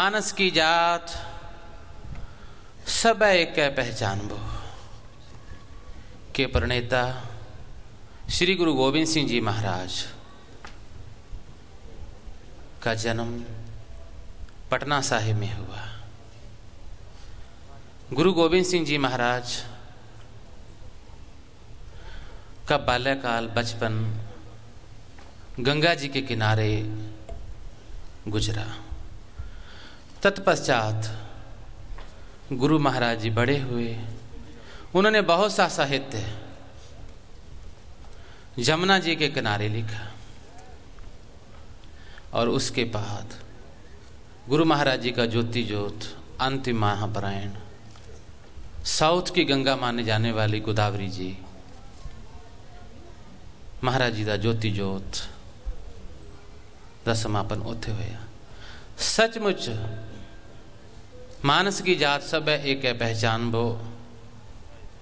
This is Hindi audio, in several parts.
मानस की जात सब एक पहचानबो के प्रणेता श्री गुरु गोविंद सिंह जी महाराज का जन्म पटना साहिब में हुआ। गुरु गोविंद सिंह जी महाराज का बाल्यकाल बचपन गंगा जी के किनारे गुजरा। तत्पश्चात गुरु महाराज जी बड़े हुए। उन्होंने बहुत सा साहित्य जमुना जी के किनारे लिखा और उसके बाद गुरु महाराज जी का ज्योति ज्योत अंतिम महापरायण साउथ की गंगा माने जाने वाली गोदावरी जी महाराज जी का ज्योति ज्योत दा समापन उत्थे होया। सचमुच मानस की जात सब एक है पहचान बो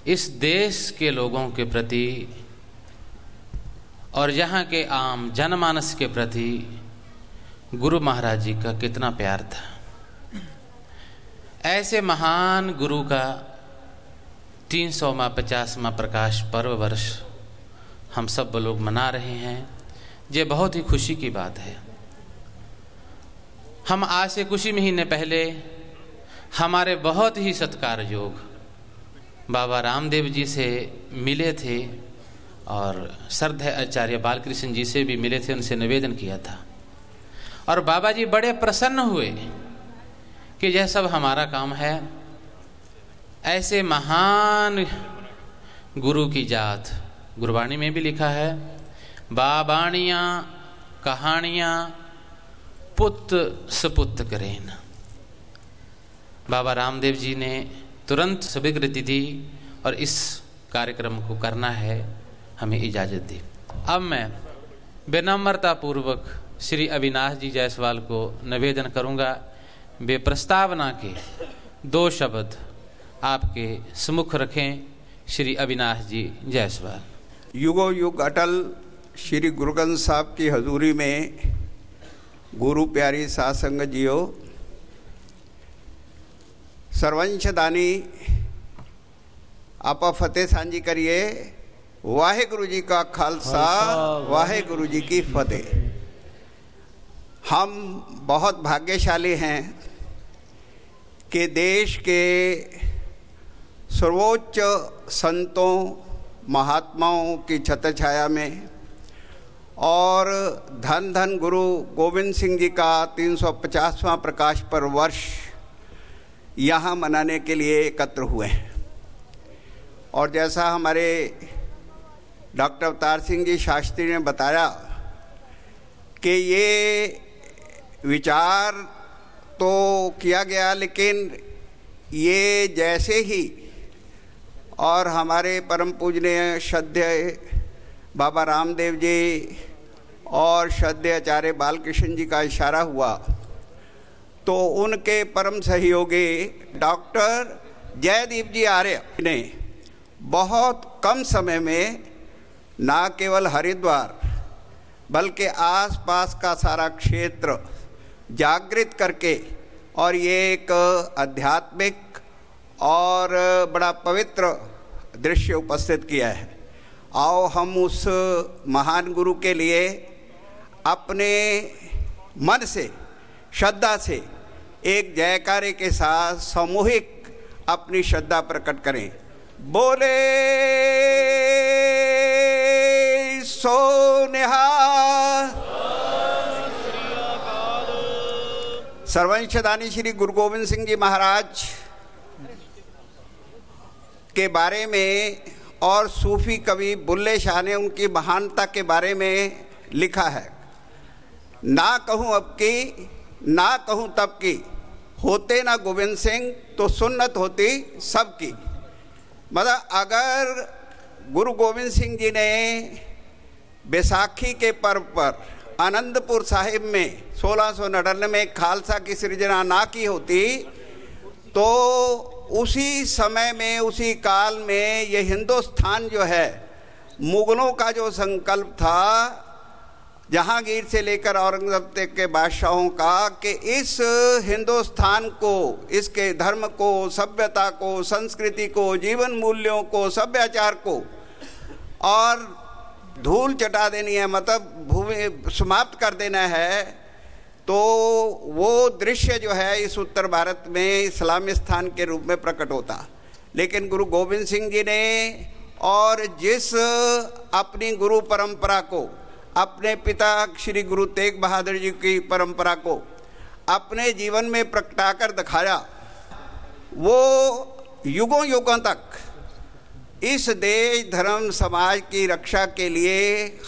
इस देश के लोगों के प्रति और यहाँ के आम जनमानस के प्रति गुरु महाराज जी का कितना प्यार था। ऐसे महान गुरु का 350वां प्रकाश पर्व वर्ष हम सब लोग मना रहे हैं। ये बहुत ही खुशी की बात है। हम आज से कुछ ही महीने पहले हमारे बहुत ही सत्कारयोग बाबा रामदेव जी से मिले थे और श्रद्धेय आचार्य बालकृष्ण जी से भी मिले थे, उनसे निवेदन किया था और बाबा जी बड़े प्रसन्न हुए कि यह सब हमारा काम है। ऐसे महान गुरु की जात गुरबाणी में भी लिखा है, बाबाणियाँ कहानियाँ पुत सपुत करेन। बाबा रामदेव जी ने तुरंत स्वीकृति दी और इस कार्यक्रम को करना है, हमें इजाज़त दी। अब मैं विनम्रता पूर्वक श्री अविनाश जी जायसवाल को निवेदन करूंगा वे प्रस्तावना के 2 शब्द आपके सम्मुख रखें। श्री अविनाश जी जायसवाल। युगो युग अटल श्री गुरुग्रंथ साहब की हजूरी में गुरु प्यारी साध संगत जियो, सर्वंश दानी आपा फतेह सांझी करिए। वाहे गुरु जी का खालसा वाहे गुरु जी की फतेह। हम बहुत भाग्यशाली हैं कि देश के सर्वोच्च संतों महात्माओं की छत्रछाया में और धन धन गुरु गोविंद सिंह जी का 350वां प्रकाश पर्व वर्ष यहाँ मनाने के लिए एकत्र हुए हैं। और जैसा हमारे डॉक्टर अवतार सिंह जी शास्त्री ने बताया कि ये विचार तो किया गया, लेकिन ये जैसे ही और हमारे परम पूजनीय श्रद्धेय बाबा रामदेव जी और श्रद्धेय आचार्य बालकृष्ण जी का इशारा हुआ तो उनके परम सहयोगी डॉक्टर जयदीप जी आर्य ने बहुत कम समय में ना केवल हरिद्वार बल्कि आसपास का सारा क्षेत्र जागृत करके और ये एक आध्यात्मिक और बड़ा पवित्र दृश्य उपस्थित किया है। आओ हम उस महान गुरु के लिए अपने मन से श्रद्धा से एक जयकारे के साथ सामूहिक अपनी श्रद्धा प्रकट करें। बोले सो निहाल। सर्वंशदानी श्री गुरु गोविंद सिंह जी महाराज के बारे में और सूफी कवि बुल्ले शाह ने उनकी महानता के बारे में लिखा है। ना कहूँ अब की ना कहूँ तब की, होते ना गोविंद सिंह तो सुन्नत होती सबकी। मतलब अगर गुरु गोविंद सिंह जी ने बैसाखी के पर्व पर आनंदपुर साहिब में 1699 में खालसा की सृजना ना की होती तो उसी समय में उसी काल में ये हिंदुस्तान जो है मुगलों का जो संकल्प था जहांगीर से लेकर औरंगजेब तक के बादशाहों का, कि इस हिंदुस्तान को, इसके धर्म को, सभ्यता को, संस्कृति को, जीवन मूल्यों को, सभ्याचार को और धूल चटा देनी है, मतलब भूमि समाप्त कर देना है। तो वो दृश्य जो है इस उत्तर भारत में इस्लामिस्तान के रूप में प्रकट होता। लेकिन गुरु गोविंद सिंह जी ने और जिस अपनी गुरु परंपरा को, अपने पिता श्री गुरु तेग बहादुर जी की परंपरा को अपने जीवन में प्रगटाकर दिखाया, वो युगों युगों तक इस देश धर्म समाज की रक्षा के लिए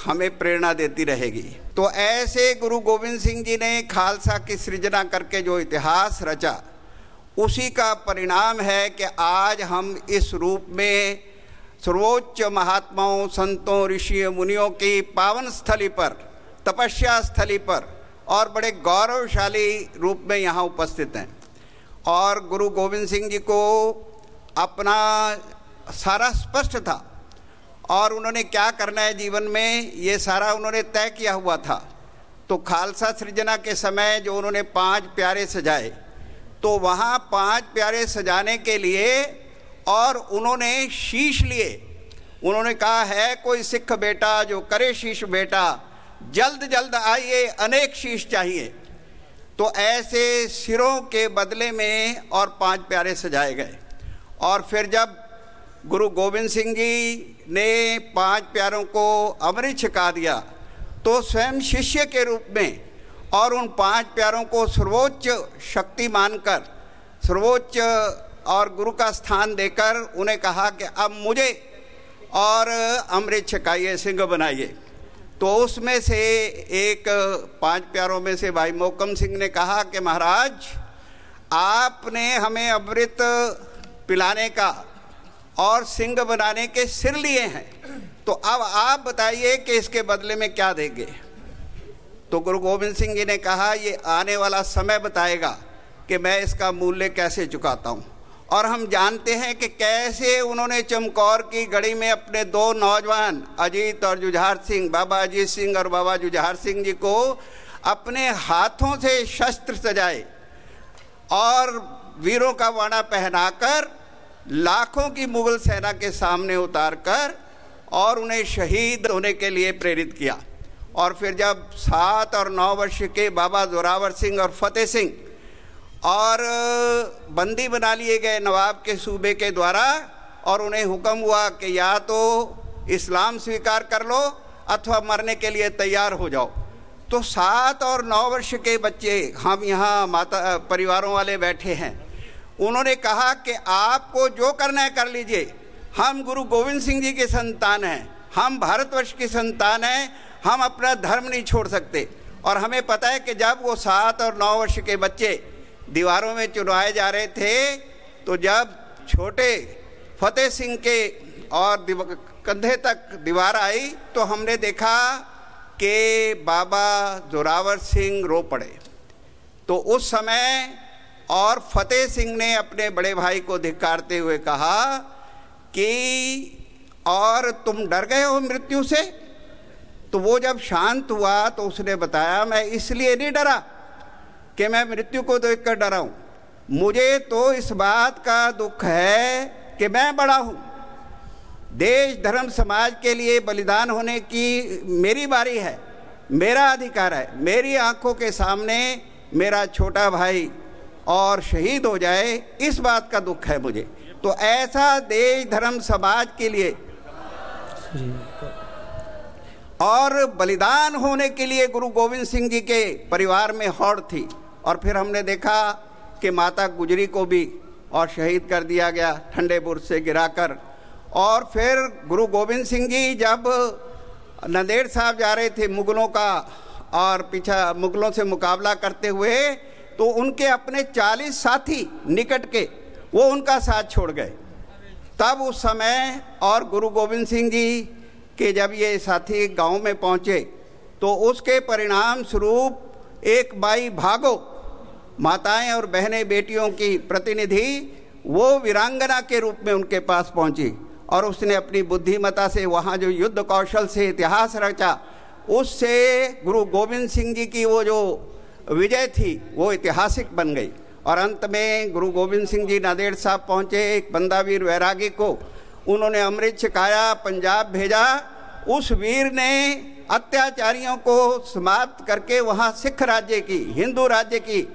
हमें प्रेरणा देती रहेगी। तो ऐसे गुरु गोविंद सिंह जी ने खालसा की सृजना करके जो इतिहास रचा, उसी का परिणाम है कि आज हम इस रूप में सर्वोच्च महात्माओं, संतों, ऋषि मुनियों की पावन स्थली पर, तपस्या स्थली पर और बड़े गौरवशाली रूप में यहाँ उपस्थित हैं। और गुरु गोविंद सिंह जी को अपना सारा स्पष्ट था और उन्होंने क्या करना है जीवन में, ये सारा उन्होंने तय किया हुआ था। तो खालसा सृजना के समय जो उन्होंने 5 प्यारे सजाए, तो वहाँ 5 प्यारे सजाने के लिए और उन्होंने शीश लिए। उन्होंने कहा है कोई सिख बेटा जो करे शीश बेटा, जल्द जल्द आइए अनेक शीश चाहिए। तो ऐसे सिरों के बदले में और 5 प्यारे सजाए गए। और फिर जब गुरु गोविंद सिंह जी ने 5 प्यारों को अमृत छिका दिया, तो स्वयं शिष्य के रूप में और उन 5 प्यारों को सर्वोच्च शक्ति मानकर, सर्वोच्च और गुरु का स्थान देकर उन्हें कहा कि अब मुझे और अमृत छिकाइए, सिंह बनाइए। तो उसमें से एक 5 प्यारों में से भाई मोहकम सिंह ने कहा कि महाराज, आपने हमें अमृत पिलाने का और सिंह बनाने के सिर लिए हैं, तो अब आप बताइए कि इसके बदले में क्या देंगे। तो गुरु गोविंद सिंह जी ने कहा ये आने वाला समय बताएगा कि मैं इसका मूल्य कैसे चुकाता हूँ। और हम जानते हैं कि कैसे उन्होंने चमकौर की गढ़ी में अपने 2 नौजवान अजीत और जुझार सिंह, बाबा अजीत सिंह और बाबा जुझार सिंह जी को अपने हाथों से शस्त्र सजाए और वीरों का वाणा पहनाकर लाखों की मुगल सेना के सामने उतारकर और उन्हें शहीद होने के लिए प्रेरित किया। और फिर जब 7 और 9 वर्ष के बाबा जोरावर सिंह और फतेह सिंह और बंदी बना लिए गए नवाब के सूबे के द्वारा, और उन्हें हुक्म हुआ कि या तो इस्लाम स्वीकार कर लो अथवा मरने के लिए तैयार हो जाओ। तो 7 और 9 वर्ष के बच्चे, हम यहाँ माता परिवारों वाले बैठे हैं, उन्होंने कहा कि आपको जो करना है कर लीजिए, हम गुरु गोविंद सिंह जी के संतान हैं, हम भारतवर्ष की संतान हैं, हम अपना धर्म नहीं छोड़ सकते। और हमें पता है कि जब वो 7 और 9 वर्ष के बच्चे दीवारों में चुनवाए जा रहे थे, तो जब छोटे फतेह सिंह के और कंधे तक दीवार आई, तो हमने देखा कि बाबा जोरावर सिंह रो पड़े। तो उस समय और फतेह सिंह ने अपने बड़े भाई को धिक्कारते हुए कहा कि और तुम डर गए हो मृत्यु से। तो वो जब शांत हुआ तो उसने बताया, मैं इसलिए नहीं डरा कि मैं मृत्यु को देखकर डरा हूँ, मुझे तो इस बात का दुख है कि मैं बड़ा हूँ, देश धर्म समाज के लिए बलिदान होने की मेरी बारी है, मेरा अधिकार है। मेरी आंखों के सामने मेरा छोटा भाई और शहीद हो जाए, इस बात का दुख है मुझे। तो ऐसा देश धर्म समाज के लिए और बलिदान होने के लिए गुरु गोविंद सिंह जी के परिवार में होड़ थी। और फिर हमने देखा कि माता गुजरी को भी और शहीद कर दिया गया ठंडे बुर्ज से गिराकर। और फिर गुरु गोविंद सिंह जी जब नांदेड़ साहब जा रहे थे मुगलों का और पीछा मुगलों से मुकाबला करते हुए, तो उनके अपने 40 साथी निकट के वो उनका साथ छोड़ गए। तब उस समय और गुरु गोविंद सिंह जी के जब ये साथी गांव में पहुंचे, तो उसके परिणाम स्वरूप एक बाई भागो, माताएं और बहनें बेटियों की प्रतिनिधि, वो वीरांगना के रूप में उनके पास पहुंची और उसने अपनी बुद्धिमता से वहाँ जो युद्ध कौशल से इतिहास रचा, उससे गुरु गोविंद सिंह जी की वो जो विजय थी वो ऐतिहासिक बन गई। और अंत में गुरु गोविंद सिंह जी नांदेड़ साहब पहुँचे, एक बंदावीर वैरागी को उन्होंने अमृत छकाया, पंजाब भेजा। उस वीर ने अत्याचारियों को समाप्त करके वहाँ सिख राज्य की, हिंदू राज्य की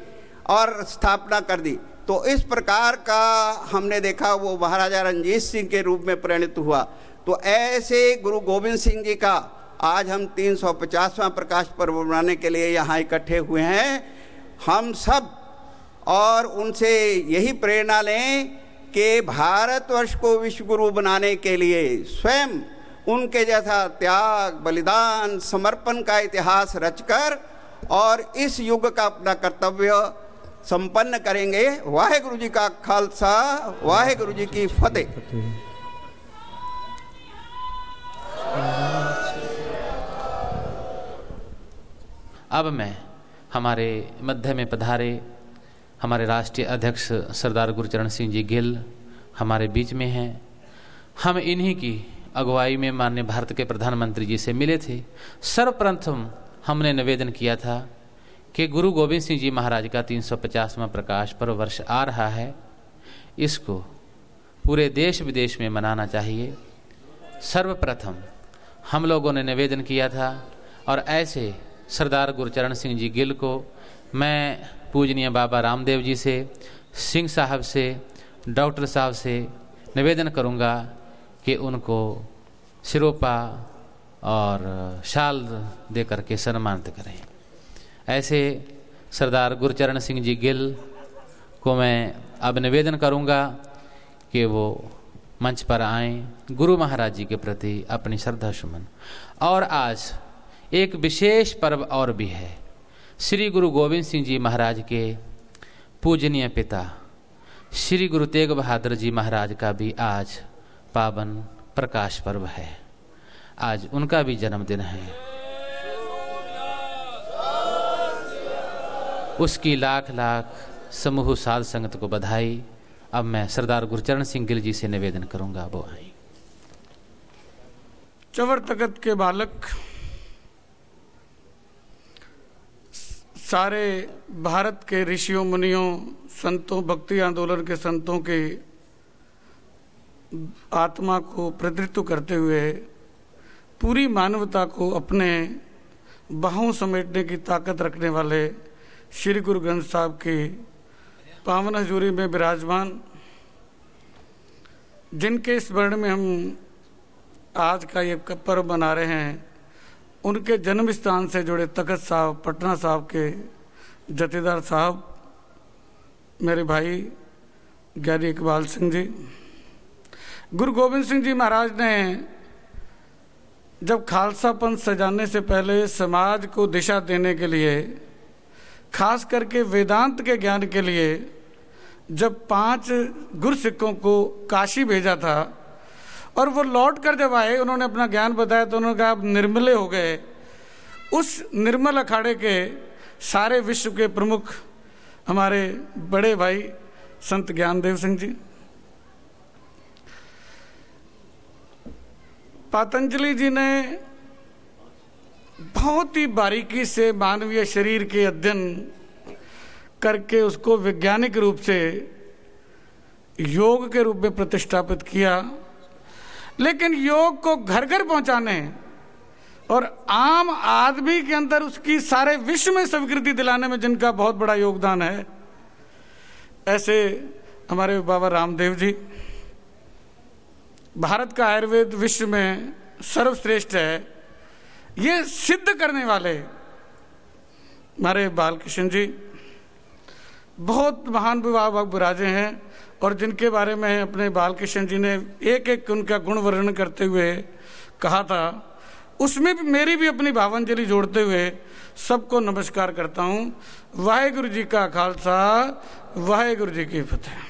और स्थापना कर दी। तो इस प्रकार का हमने देखा वो महाराजा रणजीत सिंह के रूप में परिणत हुआ। तो ऐसे गुरु गोविंद सिंह जी का आज हम 350वां प्रकाश पर्व मनाने के लिए यहाँ इकट्ठे हुए हैं हम सब, और उनसे यही प्रेरणा लें कि भारतवर्ष को विश्व गुरु बनाने के लिए स्वयं उनके जैसा त्याग, बलिदान, समर्पण का इतिहास रचकर और इस युग का अपना कर्तव्य संपन्न करेंगे। वाहेगुरु जी का खालसा, वाहेगुरु जी की फतेह। अब मैं हमारे मध्य में पधारे हमारे राष्ट्रीय अध्यक्ष सरदार गुरचरण सिंह जी गिल हमारे बीच में हैं। हम इन्हीं की अगुवाई में माननीय भारत के प्रधानमंत्री जी से मिले थे। सर्वप्रथम हमने निवेदन किया था कि गुरु गोविंद सिंह जी महाराज का 350वां प्रकाश पर्व वर्ष आ रहा है, इसको पूरे देश विदेश में मनाना चाहिए। सर्वप्रथम हम लोगों ने निवेदन किया था और ऐसे सरदार गुरचरण सिंह जी गिल को मैं पूजनीय बाबा रामदेव जी से, सिंह साहब से, डॉक्टर साहब से निवेदन करूंगा कि उनको सिरोपा और शाल दे करके सम्मानित करें। ऐसे सरदार गुरचरण सिंह जी गिल को मैं अब निवेदन करूंगा कि वो मंच पर आएं, गुरु महाराज जी के प्रति अपनी श्रद्धा सुमन। और आज एक विशेष पर्व और भी है, श्री गुरु गोविंद सिंह जी महाराज के पूजनीय पिता श्री गुरु तेग बहादुर जी महाराज का भी आज पावन प्रकाश पर्व है। आज उनका भी जन्मदिन है। उसकी लाख लाख समूह साध संगत को बधाई। अब मैं सरदार गुरचरण सिंह गिल जी से निवेदन करूंगा, वो आए। चवर तख्त के बालक, सारे भारत के ऋषियों मुनियों, संतों, भक्ति आंदोलन के संतों के आत्मा को प्रतिनिधित्व करते हुए पूरी मानवता को अपने बाहों समेटने की ताकत रखने वाले श्री गुरु ग्रंथ साहब की पावन हजूरी में विराजमान, जिनके स्मरण में हम आज का ये पर्व मना रहे हैं, उनके जन्म स्थान से जुड़े तख्त साहब, पटना साहब के जथेदार साहब, मेरे भाई ज्ञानी इकबाल सिंह जी। गुरु गोविंद सिंह जी महाराज ने जब खालसा पंथ सजाने से पहले समाज को दिशा देने के लिए, खास करके वेदांत के ज्ञान के लिए, जब 5 गुरसिक्कों को काशी भेजा था और वो लौट कर जब आए, उन्होंने अपना ज्ञान बताया तो उन्होंने कहा आप निर्मले हो गए। उस निर्मल अखाड़े के सारे विश्व के प्रमुख हमारे बड़े भाई संत ज्ञानदेव सिंह जी, पतंजलि जी ने बहुत ही बारीकी से मानवीय शरीर के अध्ययन करके उसको वैज्ञानिक रूप से योग के रूप में प्रतिष्ठापित किया। लेकिन योग को घर घर पहुंचाने और आम आदमी के अंदर उसकी सारे विश्व में स्वीकृति दिलाने में जिनका बहुत बड़ा योगदान है, ऐसे हमारे बाबा रामदेव जी। भारत का आयुर्वेद विश्व में सर्वश्रेष्ठ है, ये सिद्ध करने वाले हमारे बालकृष्ण जी बहुत महान विभाग विराजे हैं, और जिनके बारे में अपने बालकृष्ण जी ने एक एक उनका गुण वर्णन करते हुए कहा था, उसमें भी मेरी भी अपनी भावांजलि जोड़ते हुए सबको नमस्कार करता हूँ। वाहेगुरु जी का खालसा, वाहेगुरु जी की फतेह।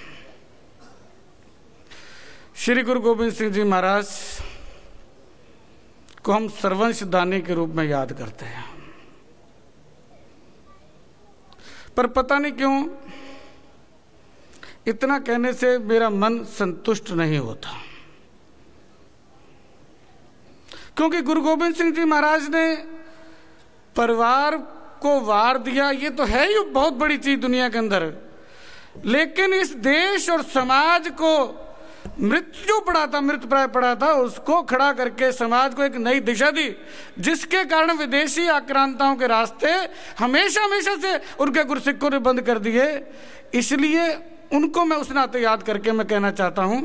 श्री गुरु गोविंद सिंह जी महाराज को हम सर्वंश दानी के रूप में याद करते हैं, पर पता नहीं क्यों इतना कहने से मेरा मन संतुष्ट नहीं होता, क्योंकि गुरु गोविंद सिंह जी महाराज ने परिवार को वार दिया, ये तो है ही बहुत बड़ी चीज दुनिया के अंदर, लेकिन इस देश और समाज को मृत्यु पड़ा था, मृतप्राय पड़ा था, उसको खड़ा करके समाज को एक नई दिशा दी, जिसके कारण विदेशी आक्रांताओं के रास्ते हमेशा हमेशा से उनके गुरसिक्कों ने बंद कर दिए। इसलिए उनको मैं उस नाते याद करके मैं कहना चाहता हूं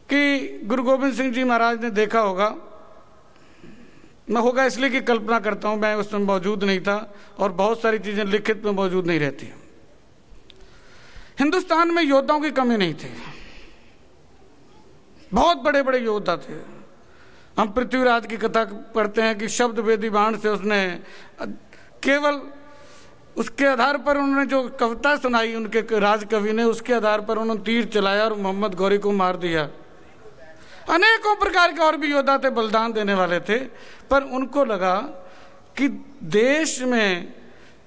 कि गुरु गोविंद सिंह जी महाराज ने देखा होगा, मैं होगा इसलिए कि कल्पना करता हूं, मैं उस समय मौजूद नहीं था और बहुत सारी चीजें लिखित में मौजूद नहीं रहती। हिंदुस्तान में योद्धाओं की कमी नहीं थी, बहुत बड़े बड़े योद्धा थे। हम पृथ्वीराज की कथा पढ़ते हैं कि शब्द वेदी बाण से उसने केवल उसके आधार पर उन्होंने जो कविता सुनाई उनके राजकवि ने, उसके आधार पर उन्होंने तीर चलाया और मोहम्मद गौरी को मार दिया। अनेकों प्रकार के और भी योद्धा थे, बलिदान देने वाले थे, पर उनको लगा कि देश में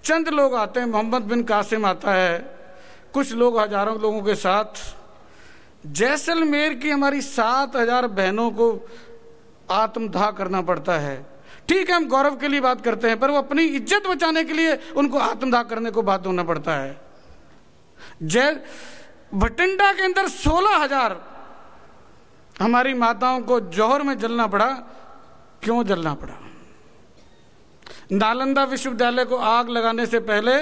चंद लोग आते हैं, मोहम्मद बिन कासिम आता है, कुछ लोग हजारों लोगों के साथ, जैसलमेर की हमारी 7000 बहनों को आत्मदाह करना पड़ता है। ठीक है, हम गौरव के लिए बात करते हैं, पर वो अपनी इज्जत बचाने के लिए उनको आत्मदाह करने को बाध्य होना पड़ता है। भटिंडा के अंदर 16,000 हमारी माताओं को जौहर में जलना पड़ा। क्यों जलना पड़ा? नालंदा विश्वविद्यालय को आग लगाने से पहले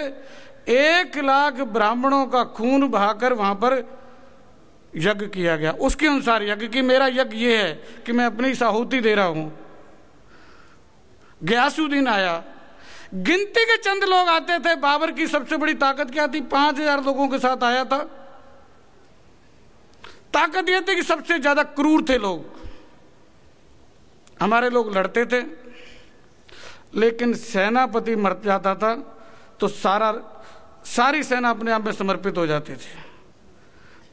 1 लाख ब्राह्मणों का खून बहाकर वहां पर यज्ञ किया गया। उसके अनुसार यज्ञ की, मेरा यज्ञ ये है कि मैं अपनी आहुति दे रहा हूं। गयासुद्दीन आया, गिनती के चंद लोग आते थे। बाबर की सबसे बड़ी ताकत क्या थी? 5000 लोगों के साथ आया था। ताकत यह थी कि सबसे ज्यादा क्रूर थे लोग। हमारे लोग लड़ते थे, लेकिन सेनापति मर जाता था तो सारी सेना अपने आप में समर्पित हो जाती थी।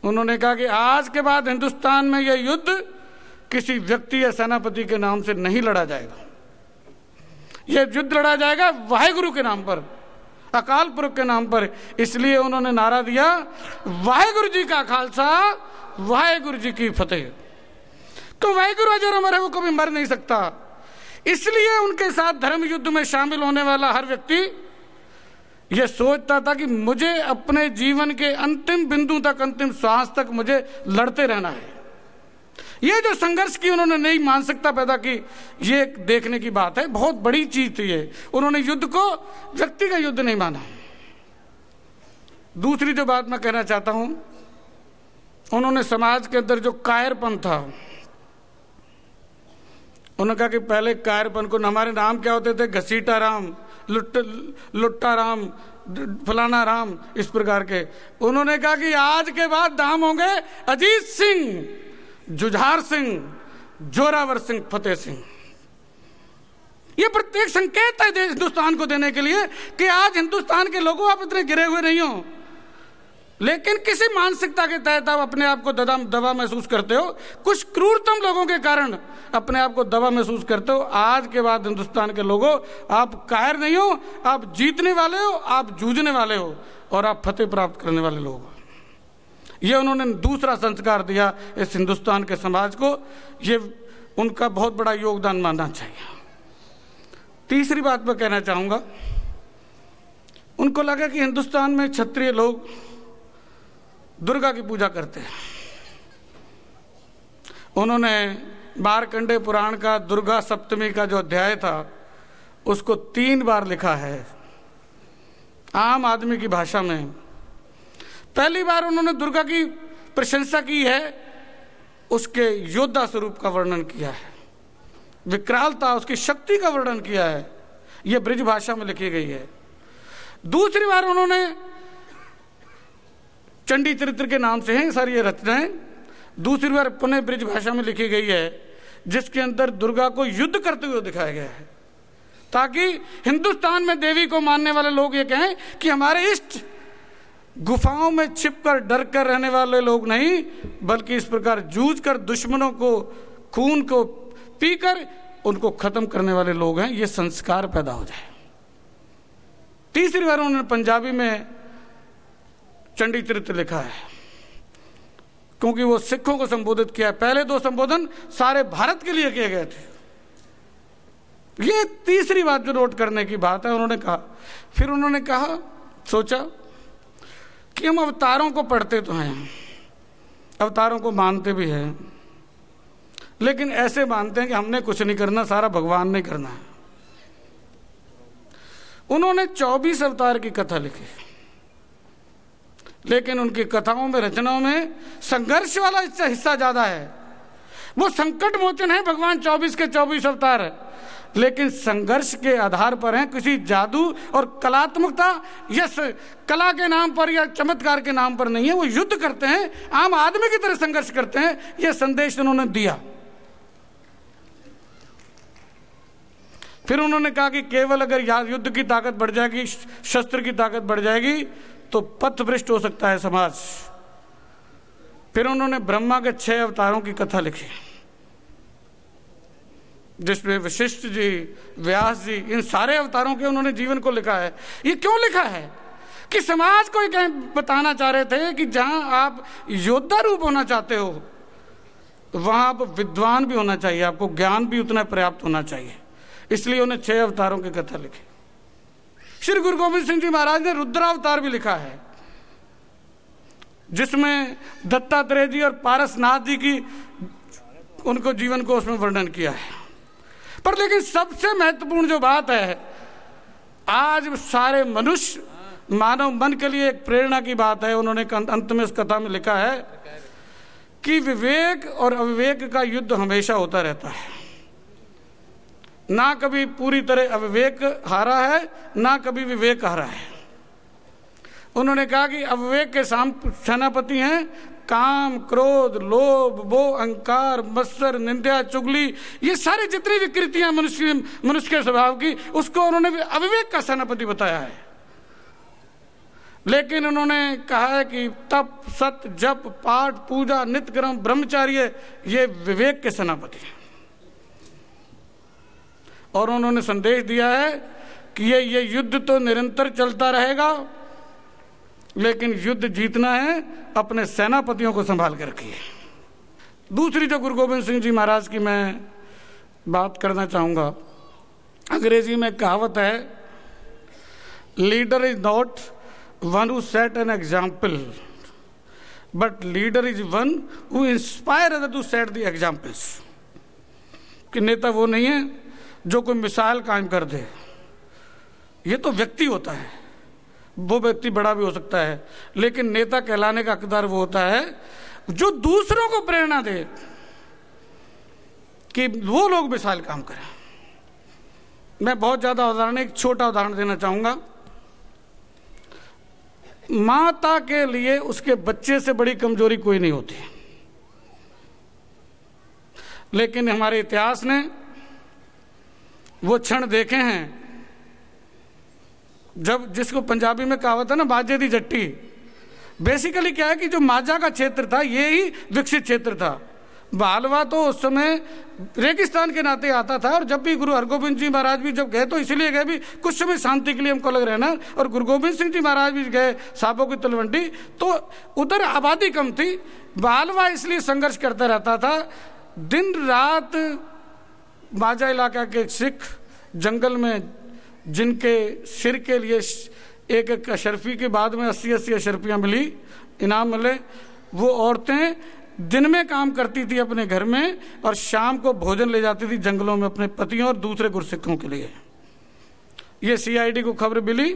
उन्होंने कहा कि आज के बाद हिंदुस्तान में यह युद्ध किसी व्यक्ति या सेनापति के नाम से नहीं लड़ा जाएगा, यह युद्ध लड़ा जाएगा वाहेगुरु के नाम पर, अकाल पुरख के नाम पर। इसलिए उन्होंने नारा दिया, वाहेगुरु जी का खालसा, वाहेगुरु जी की फतेह। तो वाहेगुरु अजर अमर है, वो कभी मर नहीं सकता। इसलिए उनके साथ धर्म युद्ध में शामिल होने वाला हर व्यक्ति यह सोचता था कि मुझे अपने जीवन के अंतिम बिंदु तक, अंतिम श्वास तक मुझे लड़ते रहना है। ये जो संघर्ष की उन्होंने नई मानसिकता पैदा की, ये देखने की बात है, बहुत बड़ी चीज थी ये। उन्होंने युद्ध को व्यक्ति का युद्ध नहीं माना। दूसरी जो बात मैं कहना चाहता हूं, उन्होंने समाज के अंदर जो कायरपन था, उन्होंने कहा कि पहले कायरपन को, हमारे नाम क्या होते थे? घसीटा राम, लुट्टा राम, फलाना राम, इस प्रकार के। उन्होंने कहा कि आज के बाद नाम होंगे अजीत सिंह, जुझार सिंह, जोरावर सिंह, फतेह सिंह। ये प्रत्येक संकेत है हिंदुस्तान को देने के लिए कि आज हिंदुस्तान के लोगों, आप इतने गिरे हुए नहीं हो, लेकिन किसी मानसिकता के तहत आप अपने आप को दबा महसूस करते हो। कुछ क्रूरतम लोगों के कारण अपने आप को दबा महसूस करते हो। आज के बाद हिंदुस्तान के लोगों, आप कायर नहीं हो, आप जीतने वाले हो, आप जूझने वाले हो और आप फतेह प्राप्त करने वाले लोग हो। ये उन्होंने दूसरा संस्कार दिया इस हिंदुस्तान के समाज को। ये उनका बहुत बड़ा योगदान मानना चाहिए। तीसरी बात मैं कहना चाहूंगा, उनको लगा कि हिंदुस्तान में क्षत्रिय लोग दुर्गा की पूजा करते हैं। उन्होंने मार्कंडेय पुराण का दुर्गा सप्तमी का जो अध्याय था, उसको 3 बार लिखा है आम आदमी की भाषा में। पहली बार उन्होंने दुर्गा की प्रशंसा की है, उसके योद्धा स्वरूप का वर्णन किया है, विकरालता, उसकी शक्ति का वर्णन किया है। यह ब्रिज भाषा में लिखी गई है। दूसरी बार उन्होंने, चंडी चरित्र के नाम से हैं सारी ये रचनाएं, दूसरी बार पुनः ब्रिज भाषा में लिखी गई है, जिसके अंदर दुर्गा को युद्ध करते हुए दिखाया गया है, ताकि हिंदुस्तान में देवी को मानने वाले लोग ये कहें कि हमारे इष्ट गुफाओं में छिपकर डर कर रहने वाले लोग नहीं, बल्कि इस प्रकार जूझ कर दुश्मनों को, खून को पीकर उनको खत्म करने वाले लोग हैं। ये संस्कार पैदा हो जाए। तीसरी बार उन्होंने पंजाबी में चंडी चरित्र लिखा है, क्योंकि वो सिखों को संबोधित किया है। पहले 2 संबोधन सारे भारत के लिए किए गए थे, ये तीसरी बात जो नोट करने की बात है उन्होंने कहा। फिर उन्होंने कहा, सोचा कि हम अवतारों को पढ़ते तो हैं, अवतारों को मानते भी हैं, लेकिन ऐसे मानते हैं कि हमने कुछ नहीं करना, सारा भगवान ने करना है। उन्होंने 24 अवतार की कथा लिखी, लेकिन उनकी कथाओं में, रचनाओं में संघर्ष वाला हिस्सा ज्यादा है। वो संकट मोचन है भगवान 24 के 24 अवतार, लेकिन संघर्ष के आधार पर हैं, किसी जादू और कलात्मकता या कला के नाम पर या चमत्कार के नाम पर नहीं है। वो युद्ध करते हैं, आम आदमी की तरह संघर्ष करते हैं। यह संदेश उन्होंने दिया। फिर उन्होंने कहा कि केवल अगर युद्ध की ताकत बढ़ जाएगी, शस्त्र की ताकत बढ़ जाएगी, तो पथभ्रष्ट हो सकता है समाज। फिर उन्होंने ब्रह्मा के 6 अवतारों की कथा लिखी, जिसमें वशिष्ठ जी, व्यास जी, इन सारे अवतारों के उन्होंने जीवन को लिखा है। ये क्यों लिखा है? कि समाज को ये बताना चाह रहे थे कि जहां आप योद्धा रूप होना चाहते हो, वहां आप विद्वान भी होना चाहिए, आपको ज्ञान भी उतना पर्याप्त होना चाहिए। इसलिए उन्हें 6 अवतारों की कथा लिखी। श्री गुरु गोविंद सिंह जी महाराज ने रुद्रावतार भी लिखा है, जिसमें दत्तात्रेय जी और पारसनाथ जी की उनको जीवन को उसमें वर्णन किया है। पर लेकिन सबसे महत्वपूर्ण जो बात है, आज सारे मनुष्य मानव मन के लिए एक प्रेरणा की बात है। उन्होंने अंत में उस कथा में लिखा है कि विवेक और अविवेक का युद्ध हमेशा होता रहता है। ना कभी पूरी तरह अविवेक हारा है, ना कभी विवेक हारा है। उन्होंने कहा कि अविवेक के सेनापति हैं काम, क्रोध, लोभ, मोह, अहंकार, मत्सर, निंदा, चुगली, ये सारी जितनी विकृतियां मनुष्य के स्वभाव की, उसको उन्होंने अविवेक का सेनापति बताया है। लेकिन उन्होंने कहा है कि तप, सत, जप, पाठ, पूजा, नित्य कर्म, ब्रह्मचार्य, ये विवेक के सेनापति हैं। और उन्होंने संदेश दिया है कि ये युद्ध तो निरंतर चलता रहेगा, लेकिन युद्ध जीतना है अपने सेनापतियों को संभाल कर रखिए। दूसरी जो गुरु गोविंद सिंह जी महाराज की मैं बात करना चाहूँगा, अंग्रेजी में कहावत है, leader is not one who set an example, but leader is one who inspire other to set the examples. कि नेता वो नहीं है जो कोई मिसाल कायम कर दे, ये तो व्यक्ति होता है, वो व्यक्ति बड़ा भी हो सकता है, लेकिन नेता कहलाने का हकदार वो होता है जो दूसरों को प्रेरणा दे कि वो लोग मिसाल काम करें। मैं बहुत ज्यादा उदाहरण, एक छोटा उदाहरण देना चाहूंगा। माता के लिए उसके बच्चे से बड़ी कमजोरी कोई नहीं होती, लेकिन हमारे इतिहास ने वो क्षण देखे हैं जब, जिसको पंजाबी में कहावत है ना, बाजे दी जट्टी। बेसिकली क्या है कि जो माझा का क्षेत्र था, ये ही विकसित क्षेत्र था। बालवा तो उस समय रेगिस्तान के नाते आता था, और जब भी गुरु हरगोबिंद जी महाराज भी जब गए तो इसलिए गए भी कुछ समय शांति के लिए हमको लग रहना, और गुरु गोविंद सिंह जी महाराज भी गए साबों की तलवंडी, तो उधर आबादी कम थी। बालवा इसलिए संघर्ष करता रहता था, दिन रात माझा इलाका के सिख जंगल में, जिनके सिर के लिए एक एक अशरफी के बाद में 80-80 अशरफियाँ मिली, इनाम मिले, वो औरतें दिन में काम करती थी अपने घर में, और शाम को भोजन ले जाती थी जंगलों में अपने पतियों और दूसरे गुरसिखों के लिए। ये CID को खबर मिली,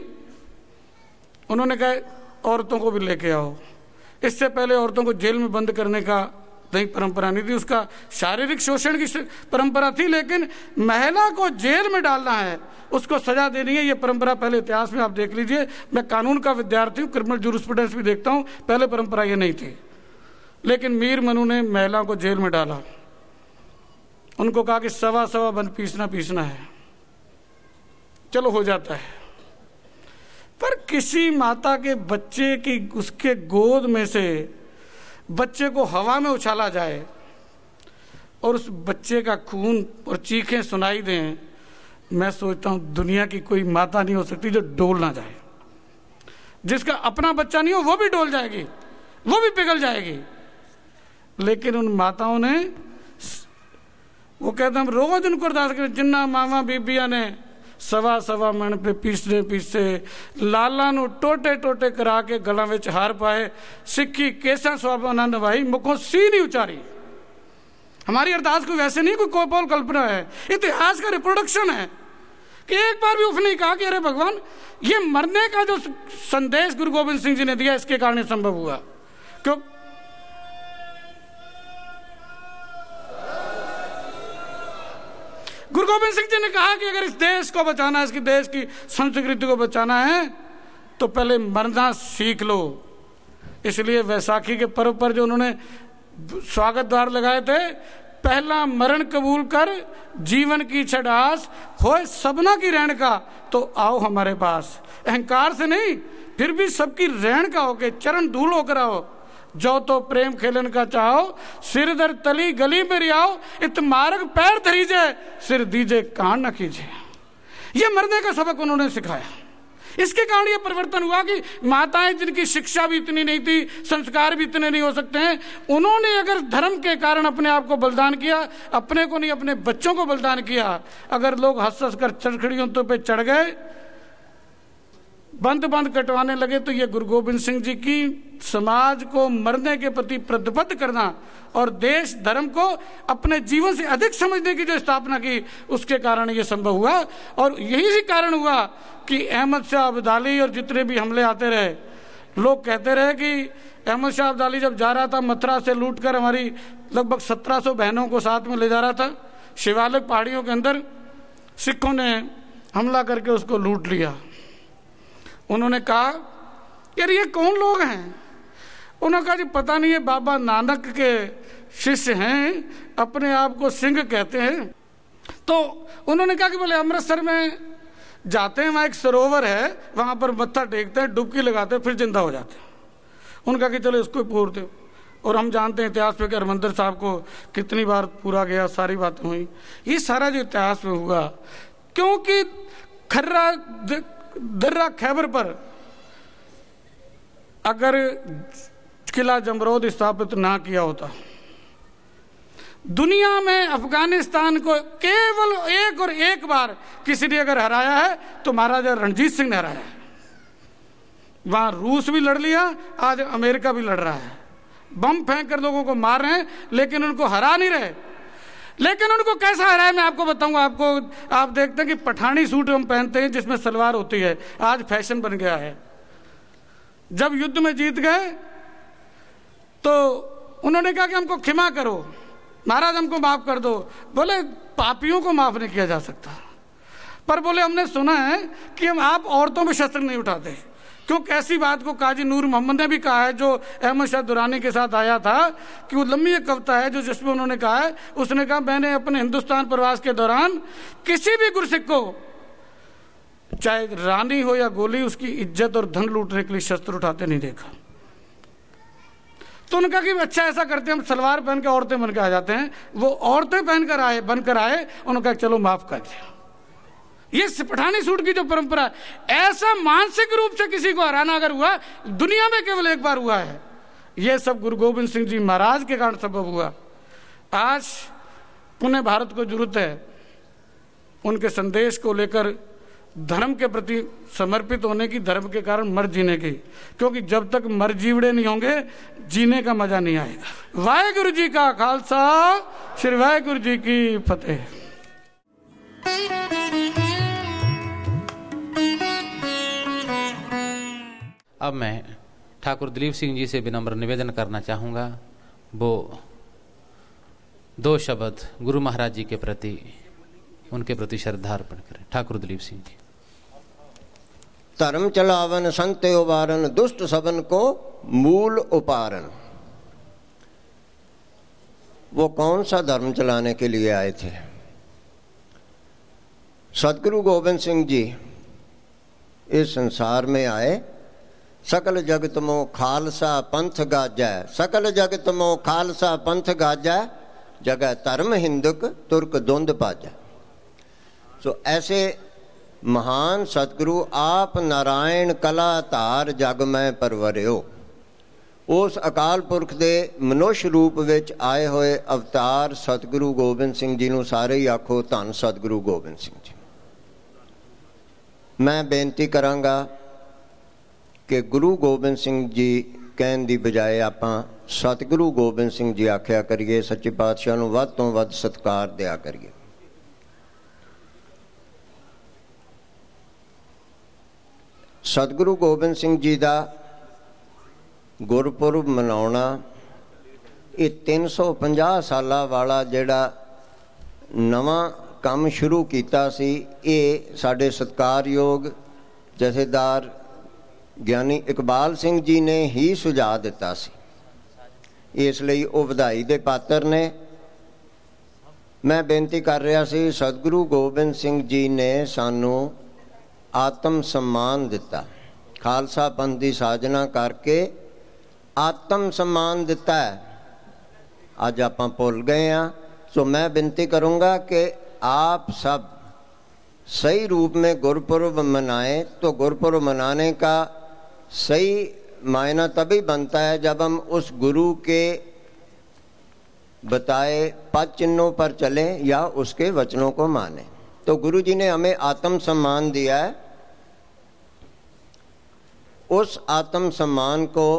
उन्होंने कहा औरतों को भी लेके आओ। इससे पहले औरतों को जेल में बंद करने का नहीं परंपरा नहीं थी, उसका शारीरिक शोषण की परंपरा थी, लेकिन महिला को जेल में डालना है, उसको सजा देनी है, ये परंपरा पहले इतिहास में आप देख लीजिए। मैं कानून का विद्यार्थी हूँ, क्रिमिनल जूरिस्प्रूडेंस भी देखता हूँ, पहले परंपरा ये नहीं थी। लेकिन मीर मनु ने महिला को जेल में डाला, उनको कहा कि 1.25 बन पीसना है, चलो हो जाता है। पर किसी माता के बच्चे की, उसके गोद में से बच्चे को हवा में उछाला जाए और उस बच्चे का खून और चीखें सुनाई दें, मैं सोचता हूं दुनिया की कोई माता नहीं हो सकती जो डोल ना जाए। जिसका अपना बच्चा नहीं हो वो भी डोल जाएगी, वो भी पिघल जाएगी। लेकिन उन माताओं ने वो कहते हम रोज उनको अरदास करें, जिन्ना मावा बीबिया ने सवा सवा मन पे पीसने पीसे, लाला नू टोटे टोटे करा के गलों में हार पाए, सिक्खी केसा स्वाबा नवाई, मुखों सी नहीं उचारी। हमारी अरदास कोई वैसे नहीं, कोई कोपोल कल्पना है, इतिहास का रिप्रोडक्शन है कि एक बार भी उसने कहा कि अरे भगवान, ये मरने का जो संदेश गुरु गोविंद सिंह जी ने दिया, इसके कारण संभव हुआ। क्यों? गुरु गोविंद सिंह जी ने कहा कि अगर इस देश को बचाना है, इसकी देश की संस्कृति को बचाना है, तो पहले मरना सीख लो। इसलिए वैसाखी के पर्व पर जो उन्होंने स्वागत द्वार लगाए थे, पहला मरण कबूल कर जीवन की छड़ास, होए सबना की रहन का, तो आओ हमारे पास। अहंकार से नहीं, फिर भी सबकी रहन का होके चरण धूल होकर आओ। जो तो प्रेम खेलन का चाहो, सिर दर तली गली में रियाओ, इत मार्ग पैर धरीजे, सिर दीजे कान न कीजिए। ये मरने का सबक उन्होंने सिखाया। इसके कारण ये परिवर्तन हुआ कि माताएं जिनकी शिक्षा भी इतनी नहीं थी, संस्कार भी इतने नहीं हो सकते हैं, उन्होंने अगर धर्म के कारण अपने आप को बलिदान किया, अपने को नहीं अपने बच्चों को बलिदान किया। अगर लोग हंस हंस कर चरखड़ियों पे चढ़ गए, बंद बंद कटवाने लगे, तो ये गुरु गोविंद सिंह जी की समाज को मरने के प्रति प्रतिबद्ध करना और देश धर्म को अपने जीवन से अधिक समझने की जो स्थापना की, उसके कारण ये संभव हुआ। और यही कारण हुआ कि अहमद शाह अब्दाली और जितने भी हमले आते रहे, लोग कहते रहे कि अहमद शाह अब्दाली जब जा रहा था मथुरा से लूट कर हमारी लगभग 1700 बहनों को साथ में ले जा रहा था, शिवालिक पहाड़ियों के अंदर सिखों ने हमला करके उसको लूट लिया। उन्होंने कहा यार ये कौन लोग हैं? उन्होंने कहा जी पता नहीं, ये बाबा नानक के शिष्य हैं, अपने आप को सिंह कहते हैं। तो उन्होंने कहा कि बोले अमृतसर में जाते हैं, वहाँ एक सरोवर है, वहाँ पर मत्था टेकते हैं, डुबकी लगाते हैं, फिर जिंदा हो जाते हैं। उनका कि चलो इसको पूर दो। और हम जानते हैं इतिहास में कि हरमंदिर साहब को कितनी बार पूरा गया, सारी बातें हुई। ये सारा जो इतिहास में हुआ, क्योंकि खर्रा दर्रा खैबर पर अगर किला जमरोद स्थापित ना किया होता, दुनिया में अफगानिस्तान को केवल एक और एक बार किसी ने अगर हराया है तो महाराजा रणजीत सिंह ने हराया है। वहां रूस भी लड़ लिया, आज अमेरिका भी लड़ रहा है, बम फेंक कर लोगों को मार रहे हैं, लेकिन उनको हरा नहीं रहे। लेकिन उनको कैसा हरा है मैं आपको बताऊंगा। आप देखते हैं कि पठानी सूट हम पहनते हैं जिसमें सलवार होती है, आज फैशन बन गया है। जब युद्ध में जीत गए तो उन्होंने कहा कि हमको क्षमा करो महाराज, हमको माफ कर दो। बोले पापियों को माफ नहीं किया जा सकता, पर बोले हमने सुना है कि हम आप औरतों में शस्त्र नहीं उठाते। क्योंकि ऐसी बात को काजी नूर मोहम्मद ने भी कहा है, जो अहमद शाह दुरानी के साथ आया था, कि वो लंबी एक कविता है जो जिसमें उन्होंने कहा है, उसने कहा मैंने अपने हिंदुस्तान प्रवास के दौरान किसी भी गुरसिख को, चाहे रानी हो या गोली, उसकी इज्जत और धन लूटने के लिए शस्त्र उठाते नहीं देखा। तो उन्होंने कहा कि अच्छा ऐसा करते हैं, हम सलवार पहन के औरतें बन के आ जाते हैं। वो औरतें पहनकर आए, बनकर आए, उन्होंने कहा चलो माफ कर दिया। ये पठानी सूट की जो परंपरा, ऐसा मानसिक रूप से किसी को हराना अगर हुआ, दुनिया में केवल एक बार हुआ है। ये सब गुरु गोविंद सिंह जी महाराज के कारण संभव हुआ। आज पुनः भारत को जरूरत है उनके संदेश को लेकर धर्म के प्रति समर्पित होने की, धर्म के कारण मर जीने की। क्योंकि जब तक मर जीवड़े नहीं होंगे, जीने का मजा नहीं आएगा। वाहेगुरु जी का खालसा, श्री वाहेगुरु जी की फतेह। अब मैं ठाकुर दिलीप सिंह जी से विनम्र निवेदन करना चाहूँगा, वो 2 शब्द गुरु महाराज जी के प्रति, उनके प्रति श्रद्धा अर्पण करें। ठाकुर दिलीप सिंह जी। धर्म चलावन संत उबारन, दुष्ट सबन को मूल उपारन। वो कौन सा धर्म चलाने के लिए आए थे? सदगुरु गोविंद सिंह जी इस संसार में आए, सकल जगत मो खालसा पंथ गाजै, सकल जगत मो खालसा पंथ गाजै, जगह धर्म हिंदुक तुर्क दुंद पाजै। तो ऐसे महान सतगुरु आप नारायण कला धार जग में परवरियो, उस अकाल पुरख के मनुष्य रूप विच आए हुए अवतार सतगुरु गोबिंद सिंह जी नूं सारे ही आखो धन सतगुरु गोबिंद सिंह जी। मैं बेनती करांगा कि गुरु गोबिंद सिंह जी कहण दी बजाय आपां सतगुरु गोबिंद सिंह जी आख्या करिए। सच्चे पातशाह नूं वध तों वध सत्कार दिया करिए। सतगुरु गोबिंद सिंह जी का गुरपुरब मनाउणा ये 350 साल वाला जिहड़ा नवां काम शुरू किया सी, ये साडे सत्कारयोग जथेदार ज्ञानी इकबाल सिंह जी ने ही सुझा दिता सी। इसलिए वो वधाई दे पात्र ने। मैं बेनती कर रहा सी, सतगुरु गोबिंद सिंह जी ने सानू आत्म सम्मान दिता, खालसा पंथ की साजना करके आत्म सम्मान दिता है। अज आप भुल गए हैं। सो मैं विनती करूँगा कि आप सब सही रूप में गुरपुरब मनाएं। तो गुरपुरब मनाने का सही मायना तभी बनता है जब हम उस गुरु के बताए पद चिन्हों पर चलें या उसके वचनों को मानें। तो गुरु जी ने हमें आत्म सम्मान दिया है। उस आत्म सम्मान को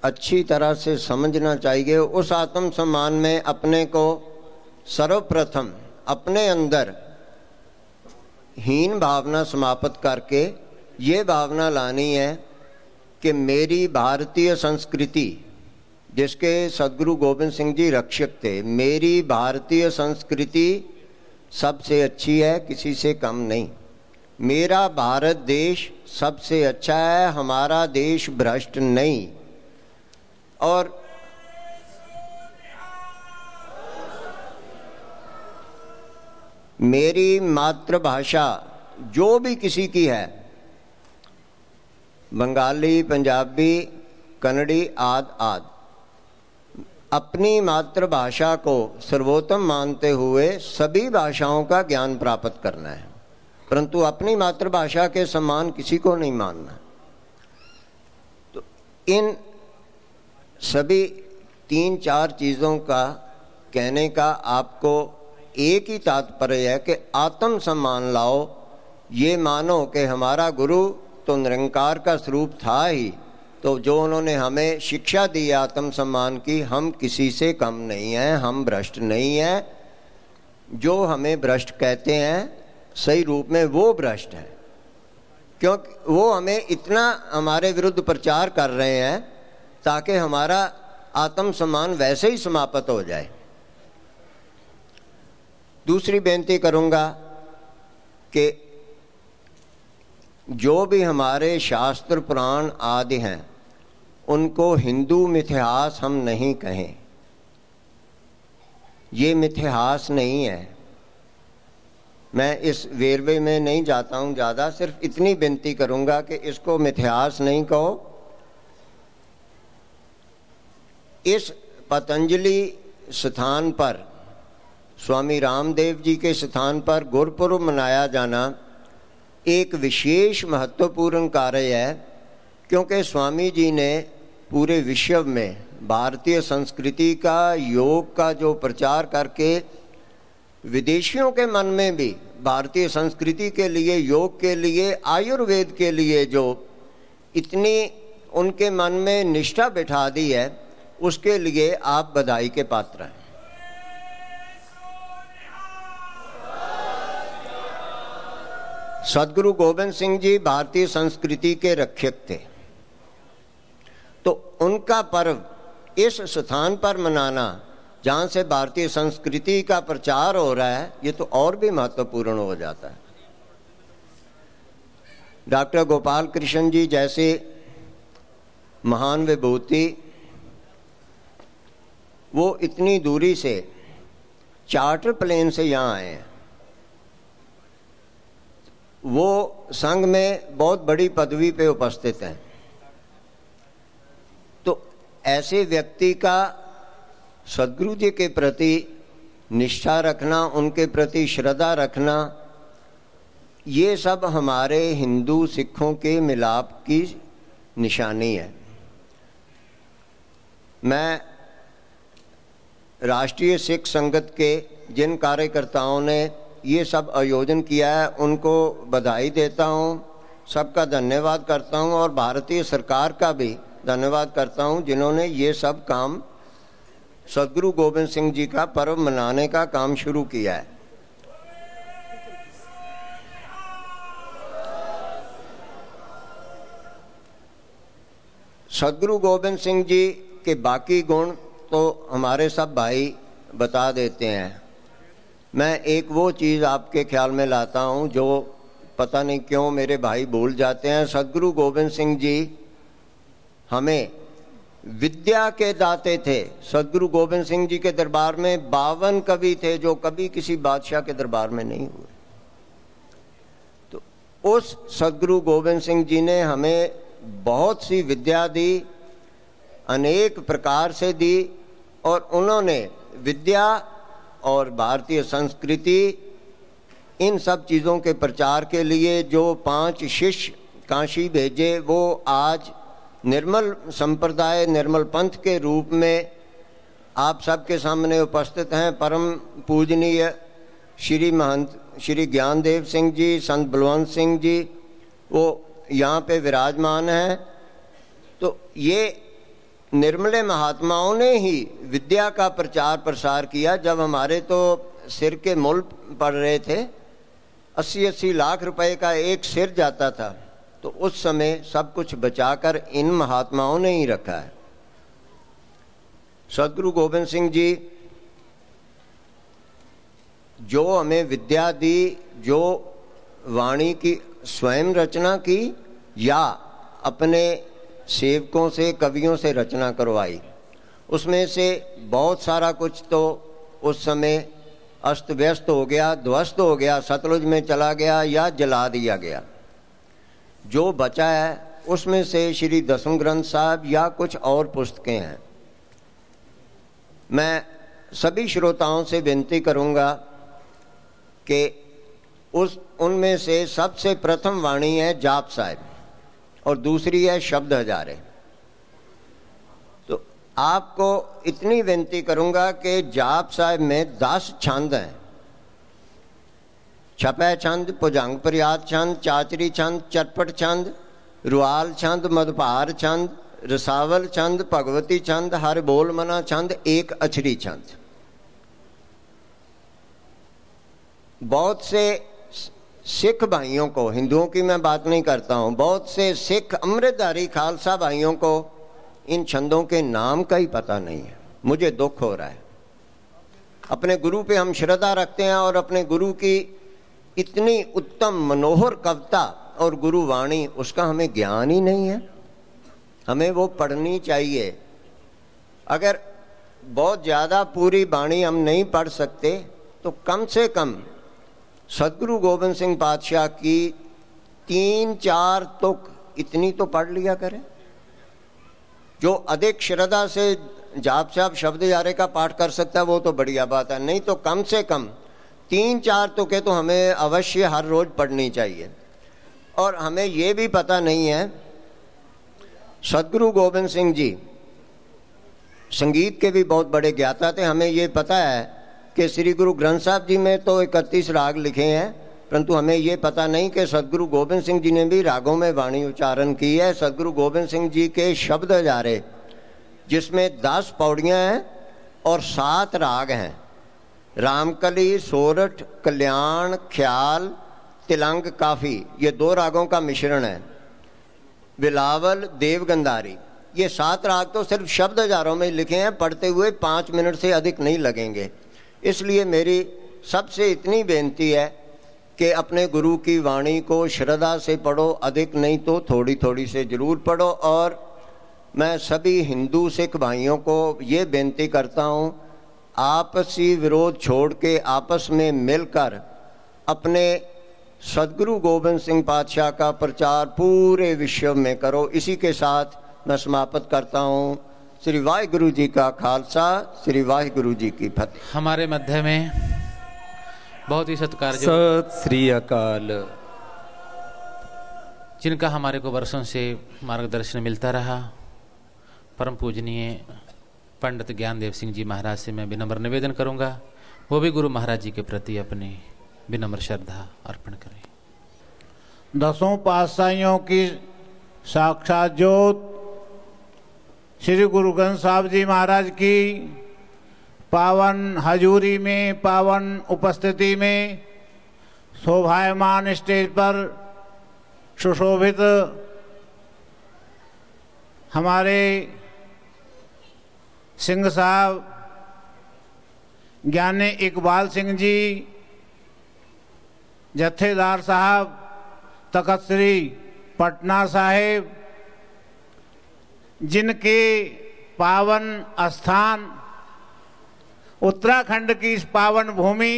अच्छी तरह से समझना चाहिए। उस आत्म सम्मान में अपने को सर्वप्रथम अपने अंदर हीन भावना समाप्त करके ये भावना लानी है कि मेरी भारतीय संस्कृति, जिसके सदगुरु गोबिंद सिंह जी रक्षक थे, मेरी भारतीय संस्कृति सबसे अच्छी है, किसी से कम नहीं। मेरा भारत देश सबसे अच्छा है, हमारा देश भ्रष्ट नहीं। और मेरी मातृभाषा जो भी किसी की है, बंगाली, पंजाबी, कन्नड़ी आदि, अपनी मातृभाषा को सर्वोत्तम मानते हुए सभी भाषाओं का ज्ञान प्राप्त करना है, परंतु अपनी मातृभाषा के समान किसी को नहीं मानना। तो इन सभी 3-4 चीज़ों का कहने का आपको एक ही तात्पर्य है कि आत्म सम्मान लाओ। ये मानो कि हमारा गुरु तो निरंकार का स्वरूप था ही, तो जो उन्होंने हमें शिक्षा दी आत्म सम्मान की, हम किसी से कम नहीं हैं, हम भ्रष्ट नहीं हैं। जो हमें भ्रष्ट कहते हैं सही रूप में वो भ्रष्ट है, क्योंकि वो हमें इतना हमारे विरुद्ध प्रचार कर रहे हैं ताकि हमारा आत्म सम्मान वैसे ही समाप्त हो जाए। दूसरी बेनती करूँगा कि जो भी हमारे शास्त्र पुराण आदि हैं उनको हिंदू मिथ्यास हम नहीं कहें। ये मिथ्यास नहीं है। मैं इस वेरवे में नहीं जाता हूँ ज़्यादा, सिर्फ इतनी बेनती करूँगा कि इसको मिथ्यास नहीं कहो। इस पतंजलि स्थान पर, स्वामी रामदेव जी के स्थान पर गुरपुरब मनाया जाना एक विशेष महत्वपूर्ण कार्य है, क्योंकि स्वामी जी ने पूरे विश्व में भारतीय संस्कृति का, योग का जो प्रचार करके विदेशियों के मन में भी भारतीय संस्कृति के लिए, योग के लिए, आयुर्वेद के लिए जो इतनी उनके मन में निष्ठा बिठा दी है, उसके लिए आप बधाई के पात्र हैं। सदगुरु गोबिंद सिंह जी भारतीय संस्कृति के रक्षक थे, तो उनका पर्व इस स्थान पर मनाना जहाँ से भारतीय संस्कृति का प्रचार हो रहा है, ये तो और भी महत्वपूर्ण हो जाता है। डॉक्टर गोपाल कृष्ण जी जैसे महान विभूति, वो इतनी दूरी से चार्टर प्लेन से यहाँ आए हैं। वो संघ में बहुत बड़ी पदवी पे उपस्थित हैं। तो ऐसे व्यक्ति का सदगुरु जी के प्रति निष्ठा रखना, उनके प्रति श्रद्धा रखना, ये सब हमारे हिंदू सिखों के मिलाप की निशानी है। मैं राष्ट्रीय सिख संगत के जिन कार्यकर्ताओं ने ये सब आयोजन किया है उनको बधाई देता हूँ, सबका धन्यवाद करता हूँ और भारतीय सरकार का भी धन्यवाद करता हूँ जिन्होंने ये सब काम सदगुरु गोविंद सिंह जी का पर्व मनाने का काम शुरू किया है। सदगुरु गोविंद सिंह जी के बाकी गुण तो हमारे सब भाई बता देते हैं। मैं एक वो चीज़ आपके ख्याल में लाता हूँ जो पता नहीं क्यों मेरे भाई भूल जाते हैं। सदगुरु गोविंद सिंह जी हमें विद्या के दाते थे। सदगुरु गोविंद सिंह जी के दरबार में 52 कवि थे जो कभी किसी बादशाह के दरबार में नहीं हुए। तो उस सदगुरु गोविंद सिंह जी ने हमें बहुत सी विद्या दी, अनेक प्रकार से दी, और उन्होंने विद्या और भारतीय संस्कृति इन सब चीज़ों के प्रचार के लिए जो 5 शिष्य काशी भेजे वो आज निर्मल संप्रदाय, निर्मल पंथ के रूप में आप सबके सामने उपस्थित हैं। परम पूजनीय श्री महंत श्री ज्ञानदेव सिंह जी, संत बलवंत सिंह जी वो यहाँ पे विराजमान हैं। तो ये निर्मले महात्माओं ने ही विद्या का प्रचार प्रसार किया। जब हमारे तो सिर के मूल पड़ रहे थे, 80-80 लाख रुपए का एक सिर जाता था, तो उस समय सब कुछ बचाकर इन महात्माओं ने ही रखा है। सदगुरु गोविंद सिंह जी जो हमें विद्या दी, जो वाणी की स्वयं रचना की या अपने सेवकों से, कवियों से रचना करवाई, उसमें से बहुत सारा कुछ तो उस समय अस्त व्यस्त हो गया, ध्वस्त हो गया, सतलुज में चला गया या जला दिया गया। जो बचा है उसमें से श्री दसम ग्रंथ साहब या कुछ और पुस्तकें हैं। मैं सभी श्रोताओं से विनती करूंगा कि उनमें से सबसे प्रथम वाणी है जाप साहिब और दूसरी है शब्द हजारे। तो आपको इतनी विनती करूंगा कि जाप साहिब में 10 छंद हैं। छपै छंद, भुजंग प्रयात छंद, चाचरी छंद, चटपट छंद, रुआल छंद, मधुपार छंद, रसावल छंद, भगवती छंद, हर बोल मना छंद, एक अछरी छंद। बहुत से सिख भाइयों को, हिंदुओं की मैं बात नहीं करता हूं, बहुत से सिख अमृतधारी खालसा भाइयों को इन छंदों के नाम का ही पता नहीं है। मुझे दुख हो रहा है। अपने गुरु पे हम श्रद्धा रखते हैं और अपने गुरु की इतनी उत्तम मनोहर कविता और गुरु वाणी, उसका हमें ज्ञान ही नहीं है। हमें वो पढ़नी चाहिए। अगर बहुत ज़्यादा पूरी वाणी हम नहीं पढ़ सकते तो कम से कम सदगुरु गोविंद सिंह पातशाह की 3-4 तुक इतनी तो पढ़ लिया करें। जो अधिक श्रद्धा से जाप साहब शब्द हजारे का पाठ कर सकता है वो तो बढ़िया बात है, नहीं तो कम से कम 3-4 तुकें तो हमें अवश्य हर रोज पढ़नी चाहिए। और हमें ये भी पता नहीं है, सदगुरु गोविंद सिंह जी संगीत के भी बहुत बड़े ज्ञाता थे। हमें ये पता है कि श्री गुरु ग्रंथ साहब जी में तो 31 राग लिखे हैं, परंतु हमें ये पता नहीं कि सदगुरु गोविंद सिंह जी ने भी रागों में वाणी उच्चारण की है। सदगुरु गोविंद सिंह जी के शब्द हजारे जिसमें 10 पौड़ियाँ हैं और 7 राग हैं, रामकली, सोरठ, कल्याण, ख्याल, तिलंग, काफी, ये 2 रागों का मिश्रण है, बिलावल, देवगंधारी, ये 7 राग तो सिर्फ शब्द हजारों में लिखे हैं। पढ़ते हुए 5 मिनट से अधिक नहीं लगेंगे। इसलिए मेरी सबसे इतनी बेनती है कि अपने गुरु की वाणी को श्रद्धा से पढ़ो, अधिक नहीं तो थोड़ी थोड़ी से जरूर पढ़ो। और मैं सभी हिंदू सिख भाइयों को ये बेनती करता हूँ, आपसी विरोध छोड़ के आपस में मिलकर अपने सदगुरु गोविंद सिंह पातशाह का प्रचार पूरे विश्व में करो। इसी के साथ मैं समाप्त करता हूँ। श्री वाहिगुरु जी का खालसा, श्री वाहिगुरु जी की फतेह। हमारे मध्य में बहुत ही सत्कार सत श्री अकाल। जिनका हमारे को वर्षों से मार्गदर्शन मिलता रहा, परम पूजनीय पंडित ज्ञानदेव सिंह जी महाराज से मैं विनम्र निवेदन करूंगा वो भी गुरु महाराज जी के प्रति अपनी विनम्र श्रद्धा अर्पण करें। दसों पातशाहियों की साक्षात ज्योत श्री गुरु ग्रंथ साहब जी महाराज की पावन हजूरी में, पावन उपस्थिति में शोभायमान स्टेज पर सुशोभित हमारे सिंह साहब ज्ञानी इकबाल सिंह जी, जत्थेदार साहब तखत श्री पटना साहिब, जिनके पावन स्थान उत्तराखंड की इस पावन भूमि,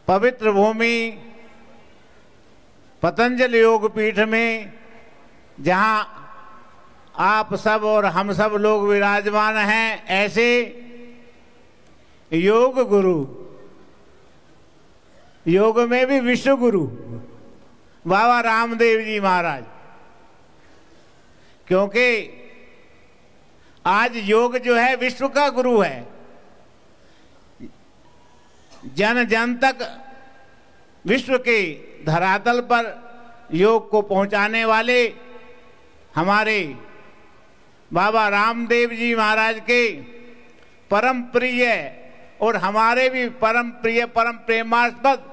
पवित्र भूमि पतंजल योग पीठ में, जहां आप सब और हम सब लोग विराजमान हैं, ऐसे योग गुरु, योग में भी विश्व गुरु बाबा रामदेव जी महाराज, क्योंकि आज योग जो है विश्व का गुरु है। जन जन तक विश्व के धरातल पर योग को पहुंचाने वाले हमारे बाबा रामदेव जी महाराज के परम प्रिय और हमारे भी परम प्रिय, परम प्रेमास्पद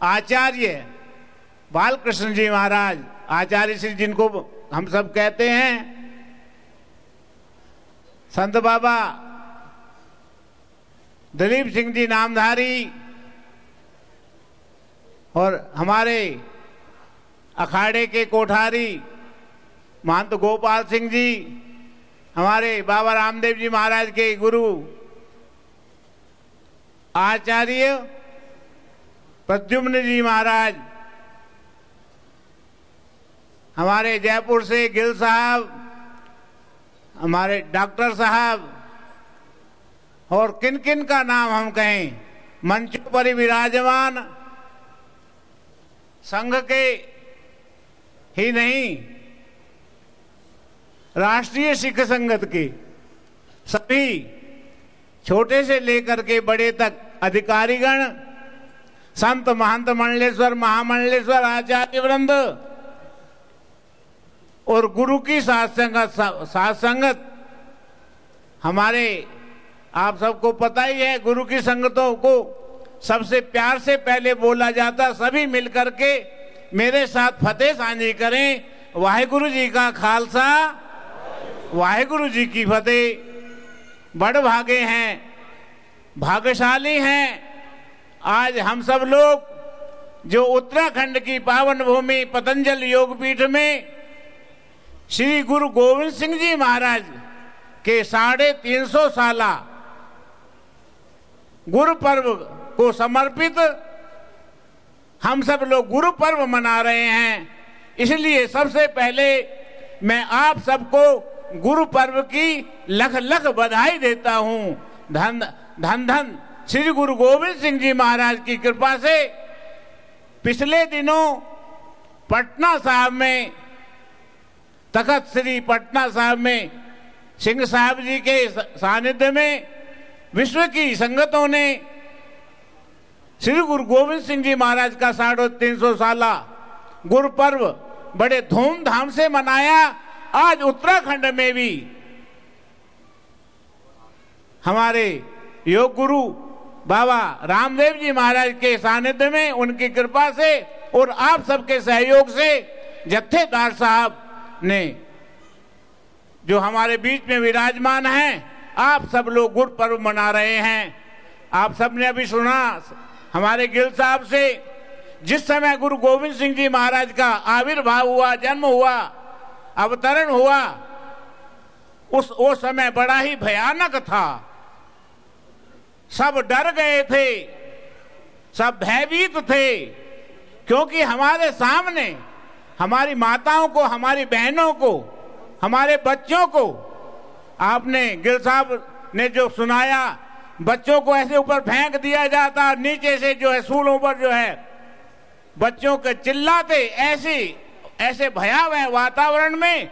आचार्य बालकृष्ण जी महाराज, आचार्य श्री जिनको हम सब कहते हैं, संत बाबा दिलीप सिंह जी नामधारी, और हमारे अखाड़े के कोठारी महंत गोपाल सिंह जी, हमारे बाबा रामदेव जी महाराज के गुरु आचार्य प्रद्युम्न जी महाराज, हमारे जयपुर से गिल साहब, हमारे डॉक्टर साहब, और किन किन का नाम हम कहें, मंचों पर विराजमान संघ के ही नहीं, राष्ट्रीय सिख संगत के सभी छोटे से लेकर के बड़े तक अधिकारीगण, संत महंत मंडलेश्वर, महामंडलेश्वर, आचार्य वृंद और गुरु की साथ संगत हमारे, आप सबको पता ही है, गुरु की संगतों को सबसे प्यार से पहले बोला जाता, सभी मिलकर के मेरे साथ फतेह साझी करें। वाहिगुरु जी का खालसा, वाहिगुरु जी की फतेह। बड़ भागे हैं, भाग्यशाली हैं आज हम सब लोग जो उत्तराखंड की पावन भूमि पतंजल योगपीठ में श्री गुरु गोविंद सिंह जी महाराज के 350 साला गुरु पर्व को समर्पित हम सब लोग गुरु पर्व मना रहे हैं। इसलिए सबसे पहले मैं आप सबको गुरु पर्व की लख लख बधाई देता हूं। धन धन धन श्री गुरु गोविंद सिंह जी महाराज की कृपा से पिछले दिनों पटना साहब में, तखत श्री पटना साहब में सिंह साहब जी के सानिध्य में विश्व की संगतों ने श्री गुरु गोविंद सिंह जी महाराज का 350 साला गुरु पर्व बड़े धूमधाम से मनाया। आज उत्तराखंड में भी हमारे योग गुरु बाबा रामदेव जी महाराज के सानिध्य में, उनकी कृपा से और आप सबके सहयोग से जत्थेदार साहब ने जो हमारे बीच में विराजमान हैं, आप सब लोग गुरु पर्व मना रहे हैं। आप सब ने अभी सुना हमारे गिल साहब से, जिस समय गुरु गोविंद सिंह जी महाराज का आविर्भाव हुआ, जन्म हुआ, अवतरण हुआ, वो समय बड़ा ही भयानक था। सब डर गए थे, सब भयभीत थे, क्योंकि हमारे सामने हमारी माताओं को, हमारी बहनों को, हमारे बच्चों को, आपने गिल साहब ने जो सुनाया, बच्चों को ऐसे ऊपर फेंक दिया जाता, नीचे से जो है सूलों पर जो है बच्चों के चिल्लाते ऐसे भयावह वातावरण में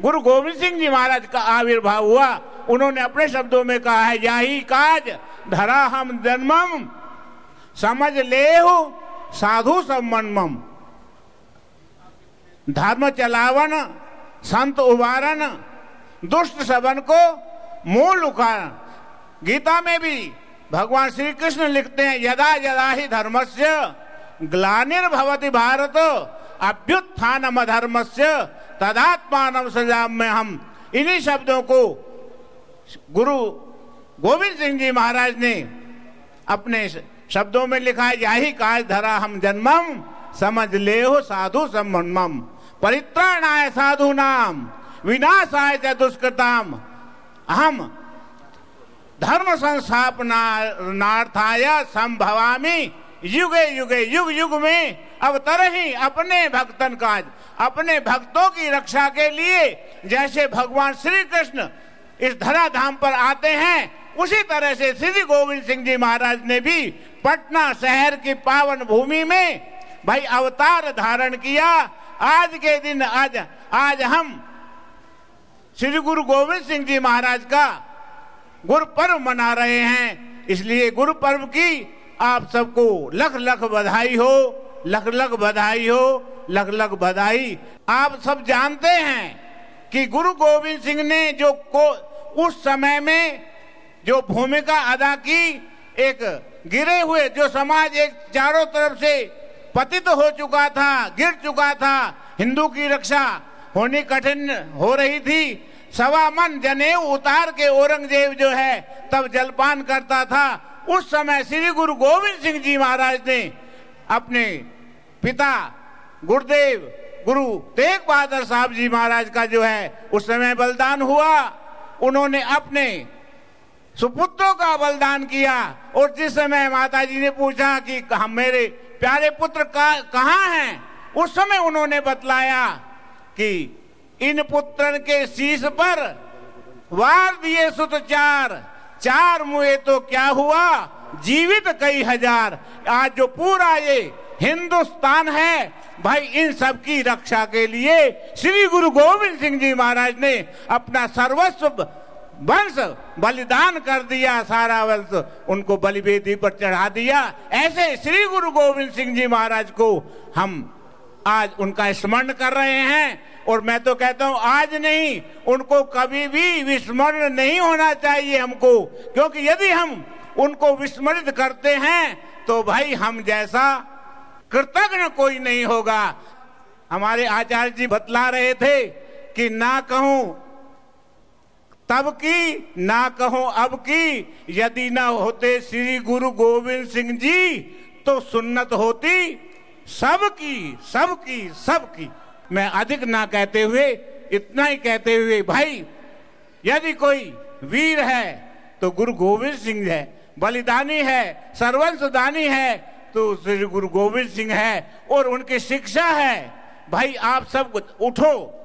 गुरु गोविंद सिंह जी महाराज का आविर्भाव हुआ। उन्होंने अपने शब्दों में कहा है, यही काज धरा हम जन्मम, समझ ले हो साधु सब मनमम। धर्म चलावन संत उबारन, दुष्ट सबन को मूल उखाड़न। गीता में भी भगवान श्री कृष्ण लिखते हैं, यदा यदा ही धर्मस्य ग्लानिर्भवति भारत अभ्युत्थानम अधर्मस्य तदात्मानं सृजाम्यहम्। इन्हीं शब्दों को गुरु गोविंद सिंह जी महाराज ने अपने शब्दों में लिखा है, यही काज धरा हम जन्मम, समझ ले हो साधु सम्मन्मम। परित्राणाय साधु नाम विनाशाय च दुष्कृताम, हम धर्म संस्थापनार्थाय संभवामि युगे युगे। युग युग में अवतरहि अपने भक्तन काज, अपने भक्तों की रक्षा के लिए जैसे भगवान श्री कृष्ण इस धराधाम पर आते हैं, उसी तरह से श्री गोविंद सिंह जी महाराज ने भी पटना शहर की पावन भूमि में भाई अवतार धारण किया। आज के दिन आज हम श्री गुरु गोविंद सिंह जी महाराज का गुरु पर्व मना रहे हैं। इसलिए गुरु पर्व की आप सबको लख लख बधाई हो, लख लख बधाई हो, लख लख बधाई। आप सब जानते हैं कि गुरु गोविंद सिंह ने उस समय में जो भूमिका अदा की, एक गिरे हुए जो समाज एक चारों तरफ से पतित हो चुका था, गिर चुका था, हिंदू की रक्षा होनी कठिन हो रही थी। 1.25 मन जनेऊ उतार के औरंगजेब जो है तब जलपान करता था। उस समय श्री गुरु गोविंद सिंह जी महाराज ने अपने पिता गुरुदेव गुरु तेग बहादुर साहब जी महाराज का जो है उस समय बलिदान हुआ। उन्होंने अपने सुपुत्रों का बलिदान किया। और जिस समय माता जी ने पूछा कि हम मेरे प्यारे पुत्र कहाँ हैं, उस समय उन्होंने बतलाया कि इन पुत्रन के शीश पर वार दिए सुत चार मुए तो क्या हुआ, जीवित कई हजार। आज जो पूरा ये हिंदुस्तान है भाई, इन सब की रक्षा के लिए श्री गुरु गोविंद सिंह जी महाराज ने अपना सर्वस्व वंश बलिदान कर दिया, सारा वंश उनको बलिवेदी पर चढ़ा दिया। ऐसे श्री गुरु गोविंद सिंह जी महाराज को हम आज उनका स्मरण कर रहे हैं। और मैं तो कहता हूं आज नहीं, उनको कभी भी विस्मरण नहीं होना चाहिए हमको, क्योंकि यदि हम उनको विस्मरित करते हैं तो भाई हम जैसा कृतज्ञ कोई नहीं होगा। हमारे आचार्य जी बतला रहे थे कि ना कहूं तब की, ना कहूं अब की, यदि ना होते श्री गुरु गोविंद सिंह जी तो सुन्नत होती सबकी सबकी सबकी। मैं अधिक ना कहते हुए इतना ही कहते हुए, भाई यदि कोई वीर है तो गुरु गोविंद सिंह है, बलिदानी है, सर्वंशदानी है तो श्री गुरु गोविंद सिंह है। और उनकी शिक्षा है, भाई आप सब उठो,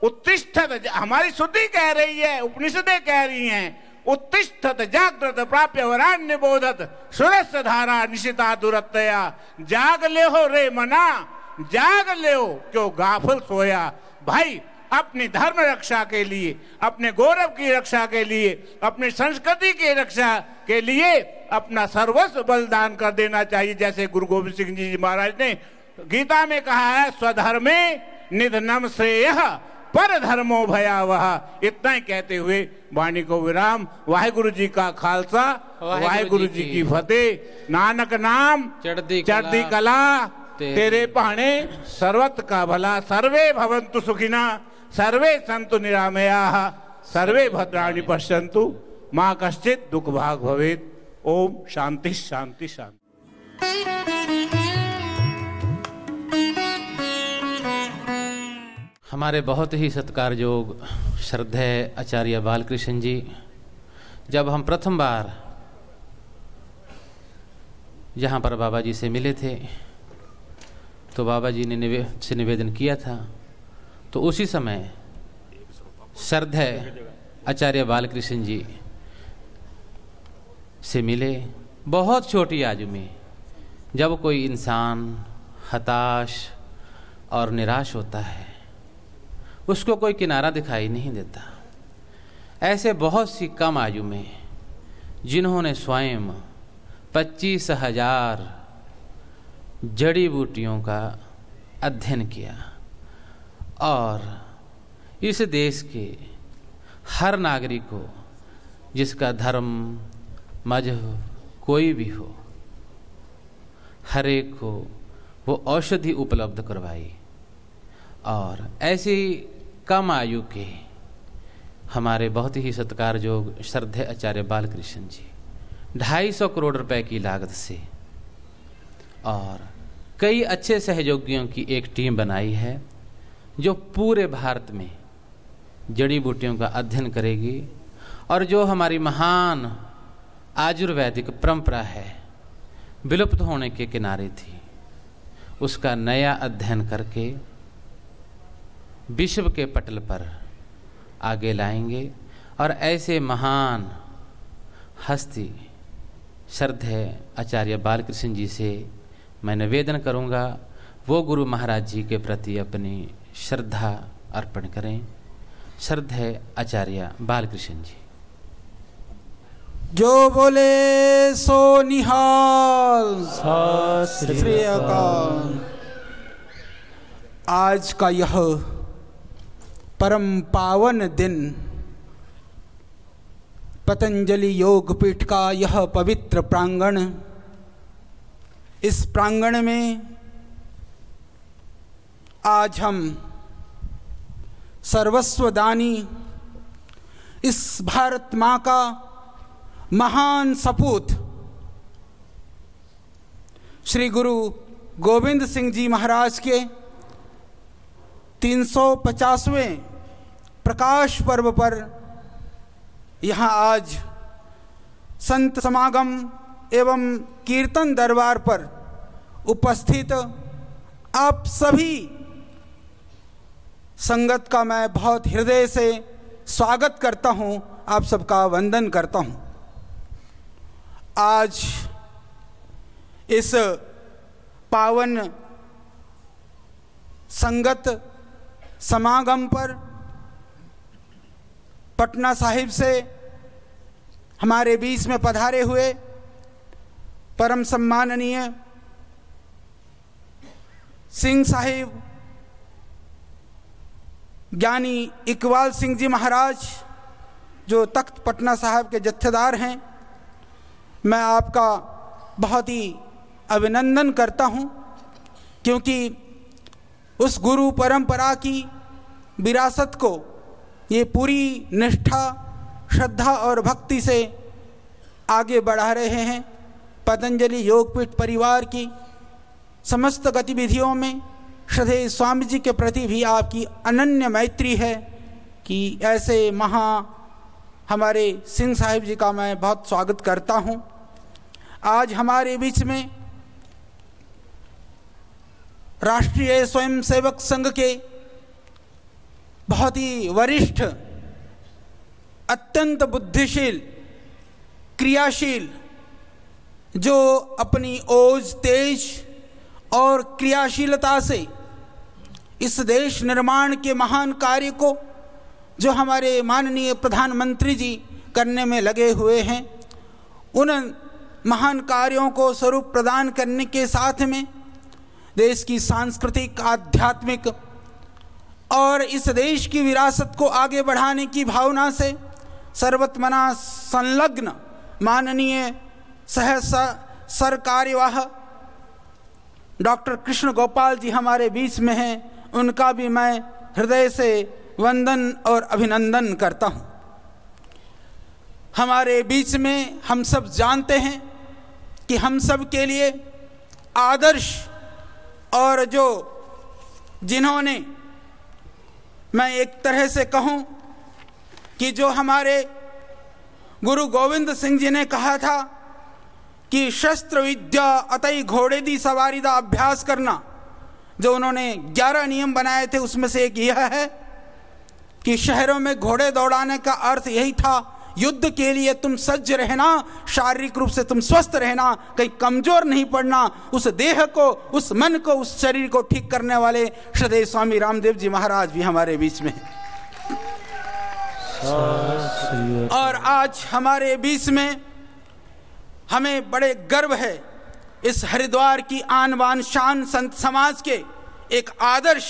उत्तिष्ठत, हमारी श्रुति कह रही है, उपनिषदें कह रही हैं, उत्तिष्ठत जागृत प्राप्य वरान्य बोधत सुरस्य धारा निशिता दुरतया। जाग ले हो रे मना, जाग ले हो क्यों गाफिल सोया। भाई अपनी धर्म रक्षा के लिए, अपने गौरव की रक्षा के लिए, अपनी संस्कृति की रक्षा के लिए अपना सर्वस्व बलिदान कर देना चाहिए। जैसे गुरु गोविंद सिंह जी महाराज ने गीता में कहा है, स्वधर्मे निधनम श्रेयः पर धर्मो भयावह। इतना ही कहते हुए वाणी को विराम। वाहिगुरु जी का खालसा, वाहिगुरु जी की फतेह। नानक नाम चढ़दी कला तेरे पहाड़े सर्वत्र का भला। सर्वे भवन्तु सुखिना, सर्वे सन्तु निरामयाः, सर्वे भद्राणि पश्यन्तु, मां कश्चित् दुख भाग भवेत्। ओम शांति शांति शांति। हमारे बहुत ही सत्कारयोग श्रद्धेय आचार्य बालकृष्ण जी, जब हम प्रथम बार यहाँ पर बाबा जी से मिले थे तो बाबा जी ने निवेदन किया था, तो उसी समय श्रद्धेय आचार्य बालकृष्ण जी से मिले। बहुत छोटी आयु में जब कोई इंसान हताश और निराश होता है, उसको कोई किनारा दिखाई नहीं देता। ऐसे बहुत सी कम आयु में जिन्होंने स्वयं 25,000 जड़ी बूटियों का अध्ययन किया और इस देश के हर नागरिक को, जिसका धर्म मजहब कोई भी हो, हर एक को वो औषधि उपलब्ध करवाई। और ऐसी कम आयु के हमारे बहुत ही सत्कारयोग श्रद्धेय आचार्य बालकृष्ण जी 250 करोड़ रुपए की लागत से और कई अच्छे सहयोगियों की एक टीम बनाई है जो पूरे भारत में जड़ी बूटियों का अध्ययन करेगी और जो हमारी महान आयुर्वेदिक परंपरा है, विलुप्त होने के किनारे थी, उसका नया अध्ययन करके विश्व के पटल पर आगे लाएंगे। और ऐसे महान हस्ती श्रद्धेय आचार्य बालकृष्ण जी से मैं निवेदन करूंगा, वो गुरु महाराज जी के प्रति अपनी श्रद्धा अर्पण करें। श्रद्धेय आचार्य बालकृष्ण जी। जो बोले सो निहाल। श्री अकाल। आज का यह परम पावन दिन, पतंजलि योग पीठ का यह पवित्र प्रांगण, इस प्रांगण में आज हम सर्वस्वदानी इस भारत माँ का महान सपूत श्री गुरु गोविंद सिंह जी महाराज के 350वें प्रकाश पर्व पर यहाँ आज संत समागम एवं कीर्तन दरबार पर उपस्थित आप सभी संगत का मैं बहुत हृदय से स्वागत करता हूँ, आप सबका वंदन करता हूँ। आज इस पावन संगत समागम पर पटना साहिब से हमारे बीच में पधारे हुए परम सम्माननीय सिंह साहिब ज्ञानी इकबाल सिंह जी महाराज, जो तख्त पटना साहिब के जत्थेदार हैं, मैं आपका बहुत ही अभिनंदन करता हूं, क्योंकि उस गुरु परंपरा की विरासत को ये पूरी निष्ठा, श्रद्धा और भक्ति से आगे बढ़ा रहे हैं। पतंजलि योगपीठ परिवार की समस्त गतिविधियों में श्रद्धेय स्वामी जी के प्रति भी आपकी अनन्य मैत्री है कि ऐसे हमारे सिंह साहिब जी का मैं बहुत स्वागत करता हूं। आज हमारे बीच में राष्ट्रीय स्वयंसेवक संघ के बहुत ही वरिष्ठ, अत्यंत बुद्धिशील, क्रियाशील, जो अपनी ओज, तेज और क्रियाशीलता से इस देश निर्माण के महान कार्य को जो हमारे माननीय प्रधानमंत्री जी करने में लगे हुए हैं, उन महान कार्यों को स्वरूप प्रदान करने के साथ में देश की सांस्कृतिक, आध्यात्मिक और इस देश की विरासत को आगे बढ़ाने की भावना से सर्वतमना संलग्न माननीय सर कार्यवाह डॉक्टर कृष्ण गोपाल जी हमारे बीच में हैं, उनका भी मैं हृदय से वंदन और अभिनंदन करता हूं। हमारे बीच में हम सब जानते हैं कि हम सब के लिए आदर्श और जिन्होंने, मैं एक तरह से कहूं कि जो हमारे गुरु गोविंद सिंह जी ने कहा था कि शस्त्र विद्या अतई घोड़े दी सवारी दा अभ्यास करना, जो उन्होंने 11 नियम बनाए थे, उसमें से एक यह है कि शहरों में घोड़े दौड़ाने का अर्थ यही था, युद्ध के लिए तुम सज्ज रहना, शारीरिक रूप से तुम स्वस्थ रहना, कहीं कमजोर नहीं पड़ना। उस देह को, उस मन को, उस शरीर को ठीक करने वाले श्रद्धेय स्वामी रामदेव जी महाराज भी हमारे बीच में हैं। और आज हमारे बीच में हमें बड़े गर्व है, इस हरिद्वार की आन बान शान संत समाज के एक आदर्श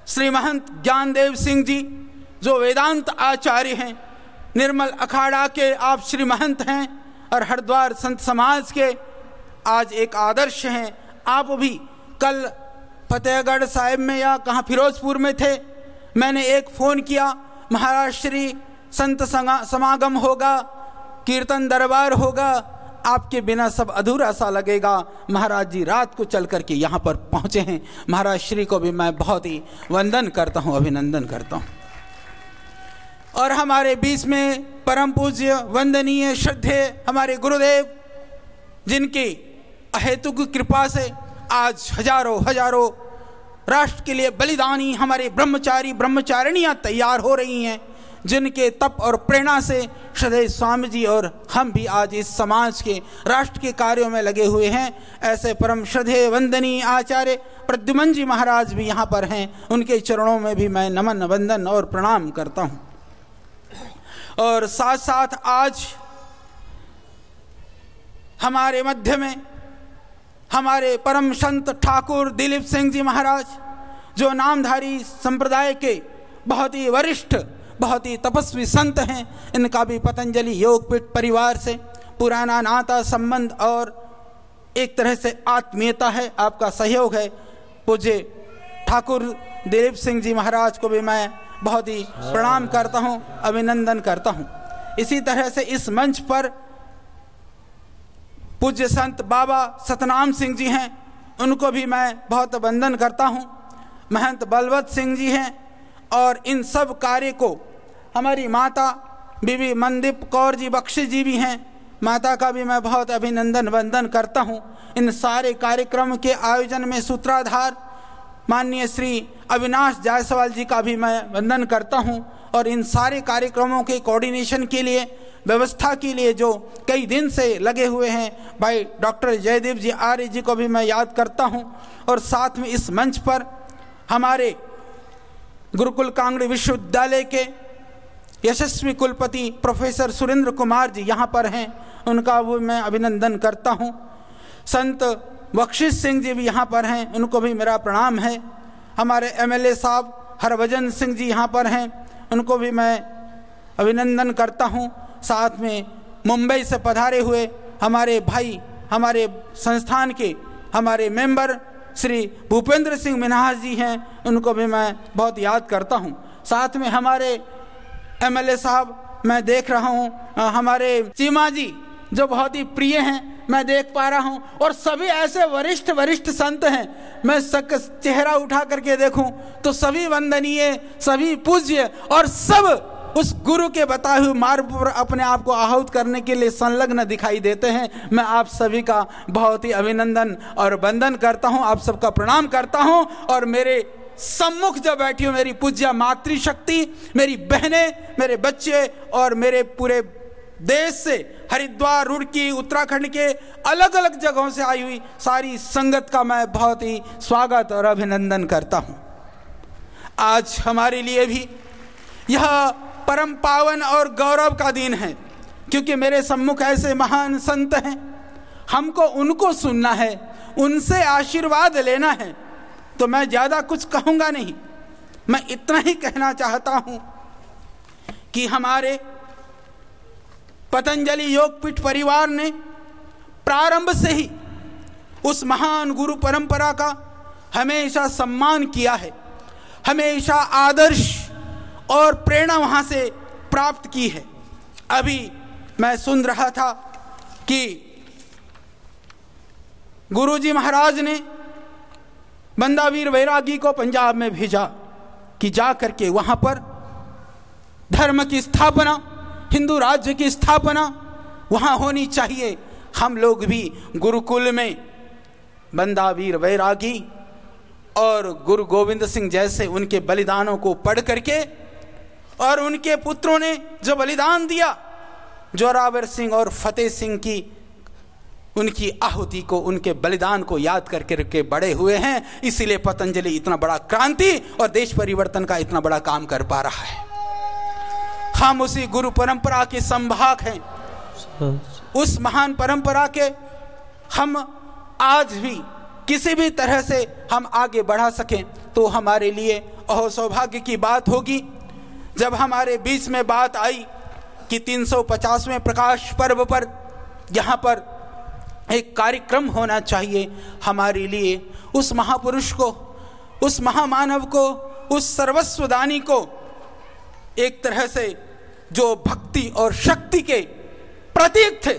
श्री महंत ज्ञानदेव सिंह जी, जो वेदांत आचार्य हैं, निर्मल अखाड़ा के आप श्री महंत हैं और हरिद्वार संत समाज के आज एक आदर्श हैं। आप भी कल फतेहगढ़ साहिब में या कहाँ फिरोजपुर में थे, मैंने एक फ़ोन किया, महाराज श्री संत समागम होगा, कीर्तन दरबार होगा, आपके बिना सब अधूरा सा लगेगा। महाराज जी रात को चल करके यहाँ पर पहुँचे हैं। महाराज श्री को भी मैं बहुत ही वंदन करता हूँ, अभिनंदन करता हूँ। और हमारे बीच में परम पूज्य वंदनीय श्रद्धेय हमारे गुरुदेव, जिनकी अहेतुक कृपा से आज हजारों हजारों राष्ट्र के लिए बलिदानी हमारे ब्रह्मचारी ब्रह्मचारिणियाँ तैयार हो रही हैं, जिनके तप और प्रेरणा से श्रद्धेय स्वामी जी और हम भी आज इस समाज के, राष्ट्र के कार्यों में लगे हुए हैं। ऐसे परम श्रद्धेय वंदनीय आचार्य प्रद्युमन जी महाराज भी यहाँ पर हैं, उनके चरणों में भी मैं नमन वंदन और प्रणाम करता हूँ। और साथ साथ आज हमारे मध्य में हमारे परम संत ठाकुर दिलीप सिंह जी महाराज, जो नामधारी संप्रदाय के बहुत ही वरिष्ठ, बहुत ही तपस्वी संत हैं। इनका भी पतंजलि योगपीठ परिवार से पुराना नाता संबंध और एक तरह से आत्मीयता है, आपका सहयोग है। पूज्य ठाकुर दिलीप सिंह जी महाराज को भी मैं बहुत ही प्रणाम करता हूँ, अभिनंदन करता हूँ। इसी तरह से इस मंच पर पूज्य संत बाबा सतनाम सिंह जी हैं, उनको भी मैं बहुत वंदन करता हूँ। महंत बलवंत सिंह जी हैं, और इन सब कार्य को हमारी माता बीबी मनदीप कौर जी बख्शी जी भी हैं, माता का भी मैं बहुत अभिनंदन वंदन करता हूँ। इन सारे कार्यक्रम के आयोजन में सूत्राधार माननीय श्री अविनाश जायसवाल जी का भी मैं वंदन करता हूँ। और इन सारे कार्यक्रमों के कोऑर्डिनेशन के लिए, व्यवस्था के लिए जो कई दिन से लगे हुए हैं, भाई डॉक्टर जयदेव जी आर्य जी को भी मैं याद करता हूँ। और साथ में इस मंच पर हमारे गुरुकुल कांगड़ी विश्वविद्यालय के यशस्वी कुलपति प्रोफेसर सुरेंद्र कुमार जी यहाँ पर हैं, उनका वो मैं अभिनंदन करता हूँ। संत बख्शिश सिंह जी भी यहाँ पर हैं, उनको भी मेरा प्रणाम है। हमारे एमएलए साहब हरभजन सिंह जी यहाँ पर हैं, उनको भी मैं अभिनंदन करता हूँ। साथ में मुंबई से पधारे हुए हमारे भाई, हमारे संस्थान के हमारे मेंबर श्री भूपेंद्र सिंह मिन्हास जी हैं, उनको भी मैं बहुत याद करता हूँ। साथ में हमारे एमएलए साहब मैं देख रहा हूँ, हमारे चीमा जी जो बहुत ही प्रिय हैं, मैं देख पा रहा हूँ। और सभी ऐसे वरिष्ठ संत हैं, मैं चेहरा उठा करके देखूं तो सभी वंदनीय, सभी पूज्य और सब उस गुरु के बताए हुए मार्ग पर अपने आप को आहूत करने के लिए संलग्न दिखाई देते हैं। मैं आप सभी का बहुत ही अभिनंदन और वंदन करता हूं, आप सबका प्रणाम करता हूं। और मेरे सम्मुख जो बैठी हो मेरी पूज्य मातृशक्ति, मेरी बहनें, मेरे बच्चे और मेरे पूरे देश से, हरिद्वार, रुड़की, उत्तराखंड के अलग अलग जगहों से आई हुई सारी संगत का मैं बहुत ही स्वागत और अभिनंदन करता हूं। आज हमारे लिए भी यह परम पावन और गौरव का दिन है, क्योंकि मेरे सम्मुख ऐसे महान संत हैं, हमको उनको सुनना है, उनसे आशीर्वाद लेना है। तो मैं ज़्यादा कुछ कहूँगा नहीं, मैं इतना ही कहना चाहता हूँ कि हमारे पतंजलि योगपीठ परिवार ने प्रारंभ से ही उस महान गुरु परंपरा का हमेशा सम्मान किया है, हमेशा आदर्श और प्रेरणा वहाँ से प्राप्त की है। अभी मैं सुन रहा था कि गुरुजी महाराज ने बंदावीर वैरागी को पंजाब में भेजा कि जा करके वहाँ पर धर्म की स्थापना, हिंदू राज्य की स्थापना वहाँ होनी चाहिए। हम लोग भी गुरुकुल में बंदावीर वैरागी और गुरु गोविंद सिंह जैसे उनके बलिदानों को पढ़ करके और उनके पुत्रों ने जो बलिदान दिया जोरावर सिंह और फतेह सिंह की उनकी आहुति को, उनके बलिदान को याद करके बड़े हुए हैं। इसीलिए पतंजलि इतना बड़ा क्रांति और देश परिवर्तन का इतना बड़ा काम कर पा रहा है। हम उसी गुरु परंपरा के संभाग हैं, उस महान परंपरा के हम आज भी किसी भी तरह से हम आगे बढ़ा सकें तो हमारे लिए और सौभाग्य की बात होगी जब हमारे बीच में बात आई कि 350वें प्रकाश पर्व पर यहाँ पर एक कार्यक्रम होना चाहिए। हमारे लिए उस महापुरुष को, उस महामानव को, उस सर्वस्वदानी को एक तरह से जो भक्ति और शक्ति के प्रतीक थे,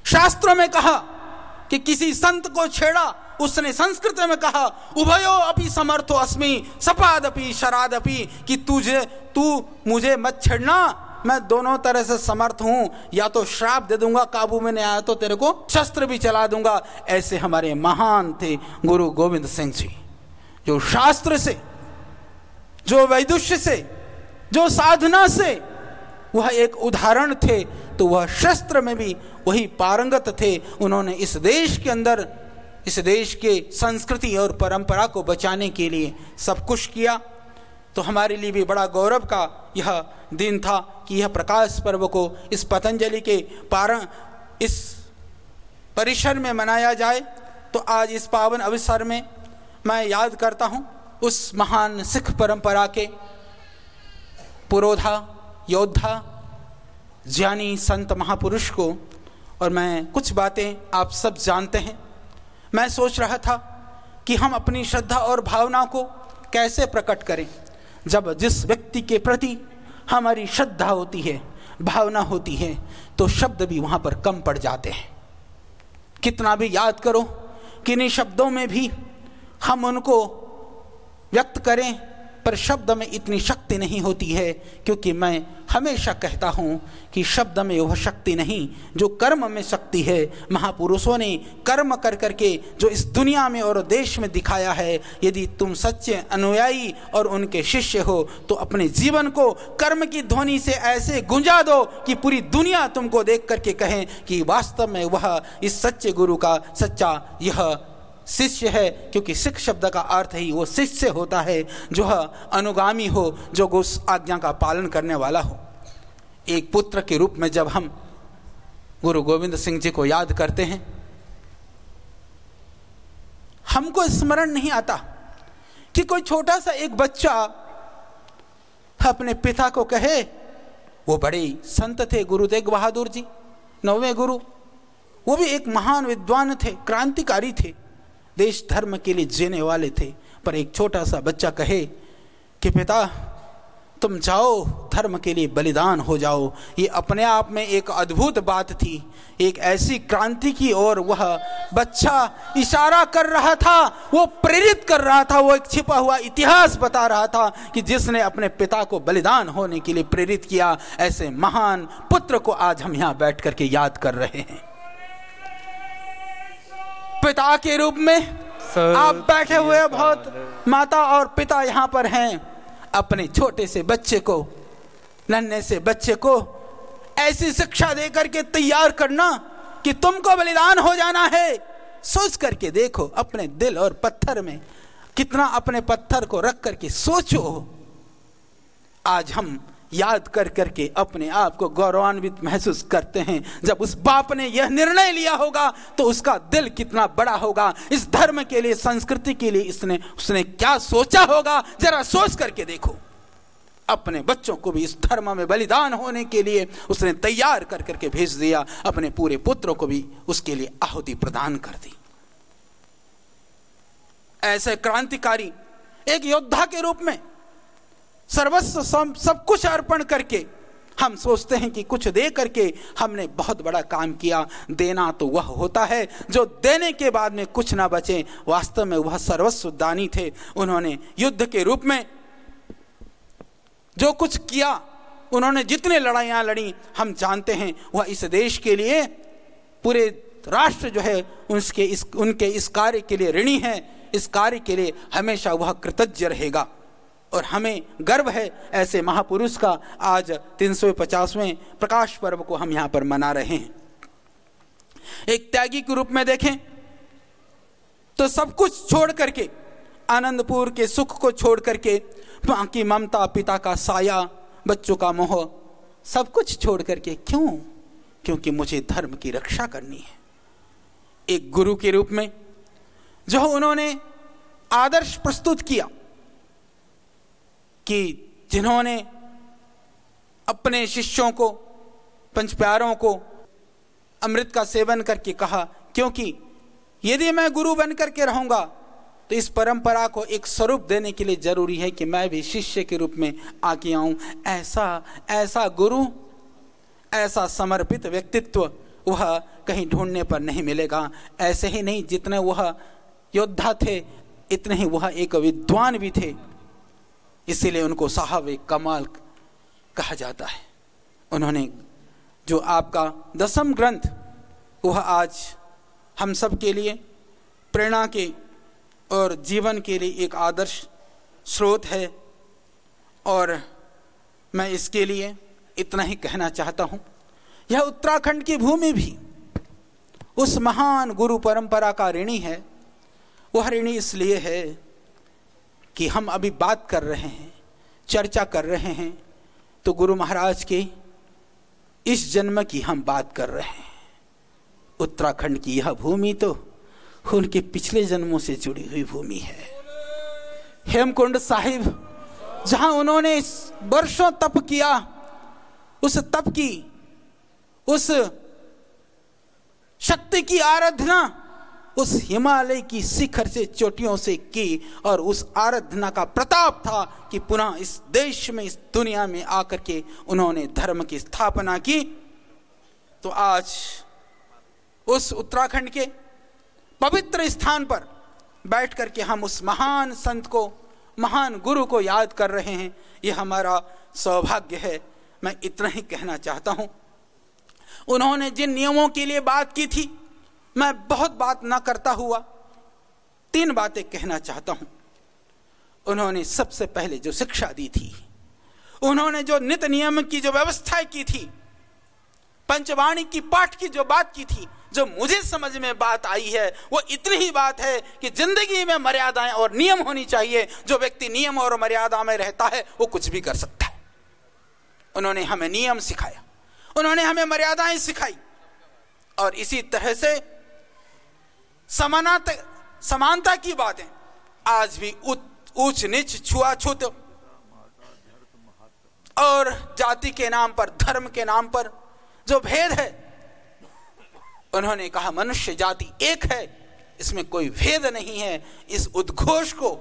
शास्त्रों में कहा कि किसी संत को छेड़ा, उसने संस्कृत में कहा उभयो अपि समर्थो अस्मि सपादपि शरादपि, कि तू मुझे मत छेड़ना, मैं दोनों तरह से समर्थ हूं, या तो श्राप दे दूंगा, काबू में नहीं आया तो तेरे को शस्त्र भी चला दूंगा। ऐसे हमारे महान थे गुरु गोविंद सिंह जी, जो शास्त्र से, जो वैदुष्य से, जो साधना से वह एक उदाहरण थे, तो वह शस्त्र में भी वही पारंगत थे। उन्होंने इस देश के अंदर, इस देश के संस्कृति और परंपरा को बचाने के लिए सब कुछ किया। तो हमारे लिए भी बड़ा गौरव का यह दिन था कि यह प्रकाश पर्व को इस पतंजलि के इस परिसर में मनाया जाए। तो आज इस पावन अवसर में मैं याद करता हूँ उस महान सिख परंपरा के पुरोधा, योद्धा, ज्ञानी संत महापुरुष को, और मैं कुछ बातें आप सब जानते हैं। मैं सोच रहा था कि हम अपनी श्रद्धा और भावना को कैसे प्रकट करें। जब जिस व्यक्ति के प्रति हमारी श्रद्धा होती है, भावना होती है, तो शब्द भी वहाँ पर कम पड़ जाते हैं। कितना भी याद करो, किन्हीं शब्दों में भी हम उनको व्यक्त करें, पर शब्द में इतनी शक्ति नहीं होती है। क्योंकि मैं हमेशा कहता हूँ कि शब्द में वह शक्ति नहीं जो कर्म में शक्ति है। महापुरुषों ने कर्म कर करके जो इस दुनिया में और देश में दिखाया है। यदि तुम सच्चे अनुयायी और उनके शिष्य हो तो अपने जीवन को कर्म की ध्वनि से ऐसे गुंजा दो कि पूरी दुनिया तुमको देख करके कहें कि वास्तव में वह इस सच्चे गुरु का सच्चा यह शिष्य है। क्योंकि सिख शब्द का अर्थ ही वो शिष्य होता है, जो अनुगामी हो, जो उस आज्ञा का पालन करने वाला हो। एक पुत्र के रूप में जब हम गुरु गोविंद सिंह जी को याद करते हैं, हमको स्मरण नहीं आता कि कोई छोटा सा एक बच्चा अपने पिता को कहे, वो बड़े संत थे गुरु तेग बहादुर जी, 9वें गुरु, वो भी एक महान विद्वान थे, क्रांतिकारी थे, देश धर्म के लिए जीने वाले थे। पर एक छोटा सा बच्चा कहे कि पिता तुम जाओ, धर्म के लिए बलिदान हो जाओ। ये अपने आप में एक अद्भुत बात थी, एक ऐसी क्रांति की ओर वह बच्चा इशारा कर रहा था, वो प्रेरित कर रहा था, वो एक छिपा हुआ इतिहास बता रहा था कि जिसने अपने पिता को बलिदान होने के लिए प्रेरित किया। ऐसे महान पुत्र को आज हम यहाँ बैठ करके याद कर रहे हैं। पिता के रूप में आप बैठे हुए, बहुत माता और पिता यहाँ पर हैं। अपने छोटे से बच्चे को, नन्हे से बच्चे को ऐसी शिक्षा दे करके तैयार करना कि तुमको बलिदान हो जाना है। सोच करके देखो, अपने दिल और पत्थर में कितना अपने पत्थर को रख करके सोचो। आज हम याद कर करके अपने आप को गौरवान्वित महसूस करते हैं। जब उस बाप ने यह निर्णय लिया होगा तो उसका दिल कितना बड़ा होगा। इस धर्म के लिए, संस्कृति के लिए उसने क्या सोचा होगा, जरा सोच करके देखो। अपने बच्चों को भी इस धर्म में बलिदान होने के लिए उसने तैयार कर करके भेज दिया। अपने पूरे पुत्रों को भी उसके लिए आहुति प्रदान कर दी। ऐसे क्रांतिकारी एक योद्धा के रूप में सर्वस्व सब कुछ अर्पण करके हम सोचते हैं कि कुछ दे करके हमने बहुत बड़ा काम किया। देना तो वह होता है जो देने के बाद में कुछ ना बचे। वास्तव में वह सर्वस्व दानी थे। उन्होंने युद्ध के रूप में जो कुछ किया, उन्होंने जितने लड़ाइयाँ लड़ी, हम जानते हैं वह इस देश के लिए, पूरे राष्ट्र जो है उनके इस कार्य के लिए ऋणी है। इस कार्य के लिए हमेशा वह कृतज्ञ रहेगा। और हमें गर्व है ऐसे महापुरुष का आज 350वें प्रकाश पर्व को हम यहाँ पर मना रहे हैं। एक त्यागी के रूप में देखें तो सब कुछ छोड़ करके, आनंदपुर के सुख को छोड़ करके, माँ की ममता, पिता का साया, बच्चों का मोह, सब कुछ छोड़ करके, क्यों? क्योंकि मुझे धर्म की रक्षा करनी है। एक गुरु के रूप में जो उन्होंने आदर्श प्रस्तुत किया कि जिन्होंने अपने शिष्यों को, पंच प्यारों को अमृत का सेवन करके कहा, क्योंकि यदि मैं गुरु बन करके रहूंगा तो इस परंपरा को एक स्वरूप देने के लिए जरूरी है कि मैं भी शिष्य के रूप में आगे आऊं। ऐसा गुरु, ऐसा समर्पित व्यक्तित्व वह कहीं ढूंढने पर नहीं मिलेगा। ऐसे ही नहीं, जितने वह योद्धा थे इतने ही वह एक विद्वान भी थे, इसीलिए उनको साहब कमाल कहा जाता है। उन्होंने जो आपका 10वां ग्रंथ, वह आज हम सब के लिए प्रेरणा के और जीवन के लिए एक आदर्श स्रोत है। और मैं इसके लिए इतना ही कहना चाहता हूँ, यह उत्तराखंड की भूमि भी उस महान गुरु परंपरा का ऋणी है। वह ऋणी इसलिए है कि हम अभी बात कर रहे हैं, चर्चा कर रहे हैं, तो गुरु महाराज के इस जन्म की हम बात कर रहे हैं। उत्तराखंड की यह भूमि तो उनके पिछले जन्मों से जुड़ी हुई भूमि है। हेमकुंड साहिब, जहां उन्होंने वर्षों तप किया, उस तप की, उस शक्ति की आराधना उस हिमालय की शिखर से, चोटियों से की, और उस आराधना का प्रताप था कि पुनः इस देश में, इस दुनिया में आकर के उन्होंने धर्म की स्थापना की। तो आज उस उत्तराखंड के पवित्र स्थान पर बैठ करके हम उस महान संत को, महान गुरु को याद कर रहे हैं। यह हमारा सौभाग्य है। मैं इतना ही कहना चाहता हूं। उन्होंने जिन नियमों के लिए बात की थी, मैं बहुत बात ना करता हुआ 3 बातें कहना चाहता हूं। उन्होंने सबसे पहले जो शिक्षा दी थी, उन्होंने जो नित्य नियम की जो व्यवस्था की थी, पंचवाणी की पाठ की जो बात की थी, जो मुझे समझ में बात आई है वो इतनी ही बात है कि जिंदगी में मर्यादाएं और नियम होनी चाहिए। जो व्यक्ति नियम और मर्यादा में रहता है वो कुछ भी कर सकता है। उन्होंने हमें नियम सिखाया, उन्होंने हमें मर्यादाएं सिखाई, और इसी तरह से समानता की बातें आज भी ऊंच नीच, छुआछूत और जाति के नाम पर, धर्म के नाम पर जो भेद है, उन्होंने कहा मनुष्य जाति एक है, इसमें कोई भेद नहीं है। इस उद्घोष को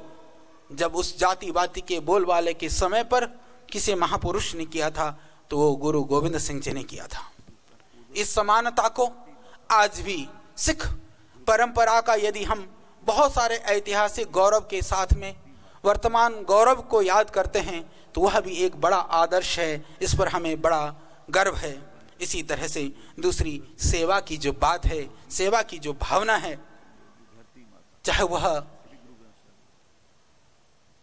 जब उस जातिवादी के बोलबाले के समय पर किसी महापुरुष ने किया था तो वो गुरु गोविंद सिंह जी ने किया था। इस समानता को आज भी सिख परंपरा का, यदि हम बहुत सारे ऐतिहासिक गौरव के साथ में वर्तमान गौरव को याद करते हैं, तो वह भी एक बड़ा आदर्श है। इस पर हमें बड़ा गर्व है। इसी तरह से दूसरी सेवा की जो बात है, सेवा की जो भावना है, चाहे वह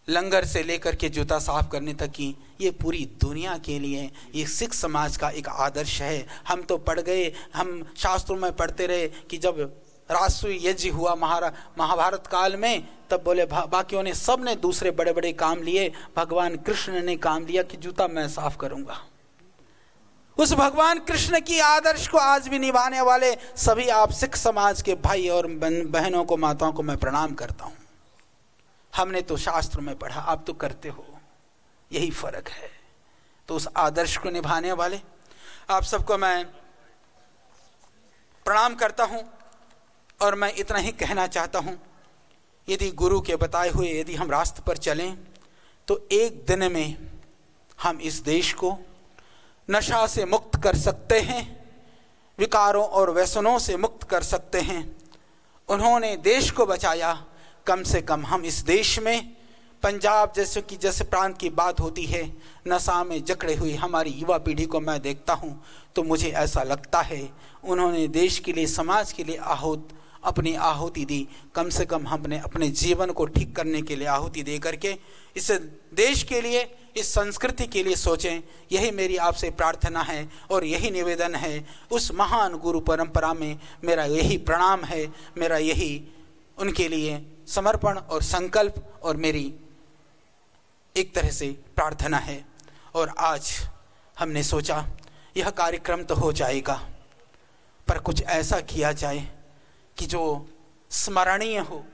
लंगर से लेकर के जूता साफ करने तक की, ये पूरी दुनिया के लिए ये सिख समाज का एक आदर्श है। हम तो पढ़ गए, हम शास्त्रों में पढ़ते रहे कि जब राजसूय यज्ञ हुआ महाभारत काल में, तब बोले बाकियों ने, सब ने दूसरे बड़े बड़े काम लिए, भगवान कृष्ण ने काम लिया कि जूता मैं साफ करूंगा। उस भगवान कृष्ण की आदर्श को आज भी निभाने वाले सभी आप सिख समाज के भाई और बहनों को, माताओं को मैं प्रणाम करता हूं। हमने तो शास्त्र में पढ़ा, आप तो करते हो, यही फर्क है। तो उस आदर्श को निभाने वाले आप सबको मैं प्रणाम करता हूं। और मैं इतना ही कहना चाहता हूं, यदि गुरु के बताए हुए यदि हम रास्ते पर चलें तो एक दिन में हम इस देश को नशा से मुक्त कर सकते हैं, विकारों और व्यसनों से मुक्त कर सकते हैं। उन्होंने देश को बचाया। कम से कम हम इस देश में, पंजाब जैसे प्रांत की बात होती है, नशा में जकड़े हुई हमारी युवा पीढ़ी को मैं देखता हूं तो मुझे ऐसा लगता है उन्होंने देश के लिए, समाज के लिए अपनी आहुति दी। कम से कम हमने अपने जीवन को ठीक करने के लिए आहुति दे करके इस देश के लिए, इस संस्कृति के लिए सोचें। यही मेरी आपसे प्रार्थना है और यही निवेदन है। उस महान गुरु परंपरा में मेरा यही प्रणाम है, मेरा यही उनके लिए समर्पण और संकल्प और मेरी एक तरह से प्रार्थना है। और आज हमने सोचा यह कार्यक्रम तो हो जाएगा, पर कुछ ऐसा किया जाए कि जो स्मरणीय हो।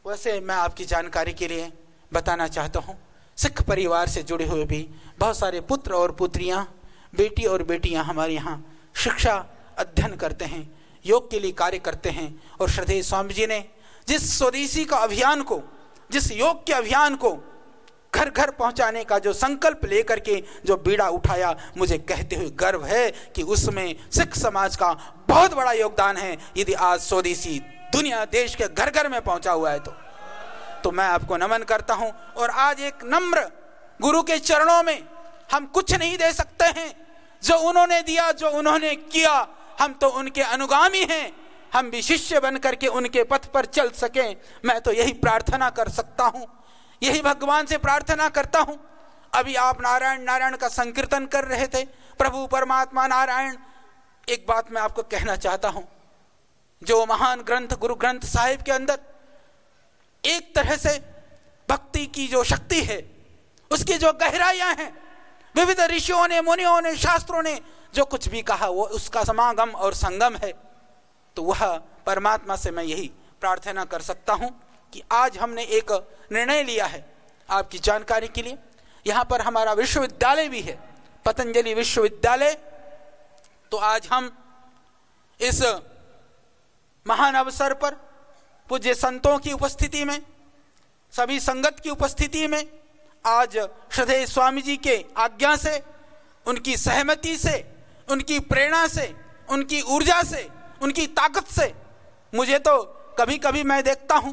वैसे मैं आपकी जानकारी के लिए बताना चाहता हूँ, सिख परिवार से जुड़े हुए भी बहुत सारे पुत्र और पुत्रियाँ, बेटी और बेटियाँ हमारे यहाँ शिक्षा अध्ययन करते हैं, योग के लिए कार्य करते हैं। और श्रद्धेय स्वामी जी ने जिस स्वदेशी का अभियान को, जिस योग के अभियान को घर घर पहुंचाने का जो संकल्प लेकर के जो बीड़ा उठाया, मुझे कहते हुए गर्व है कि उसमें सिख समाज का बहुत बड़ा योगदान है। यदि आज स्वदेशी दुनिया देश के घर घर में पहुंचा हुआ है तो मैं आपको नमन करता हूं। और आज एक नम्र गुरु के चरणों में हम कुछ नहीं दे सकते हैं। जो उन्होंने दिया, जो उन्होंने किया, हम तो उनके अनुगामी हैं। हम भी शिष्य बन करके उनके पथ पर चल सकें, मैं तो यही प्रार्थना कर सकता हूं, यही भगवान से प्रार्थना करता हूं। अभी आप नारायण नारायण का संकीर्तन कर रहे थे, प्रभु परमात्मा नारायण। एक बात मैं आपको कहना चाहता हूं, जो महान ग्रंथ गुरु ग्रंथ साहिब के अंदर एक तरह से भक्ति की जो शक्ति है, उसकी जो गहराइयां हैं, विविध ऋषियों ने, मुनियों ने, शास्त्रों ने जो कुछ भी कहा वो उसका समागम और संगम है। तो वह परमात्मा से मैं यही प्रार्थना कर सकता हूं कि आज हमने एक निर्णय लिया है। आपकी जानकारी के लिए यहाँ पर हमारा विश्वविद्यालय भी है, पतंजलि विश्वविद्यालय। तो आज हम इस महान अवसर पर पूज्य संतों की उपस्थिति में, सभी संगत की उपस्थिति में, आज श्रद्धेय स्वामी जी के आज्ञा से, उनकी सहमति से, उनकी प्रेरणा से, उनकी ऊर्जा से, उनकी ताकत से, मुझे तो कभी कभी मैं देखता हूं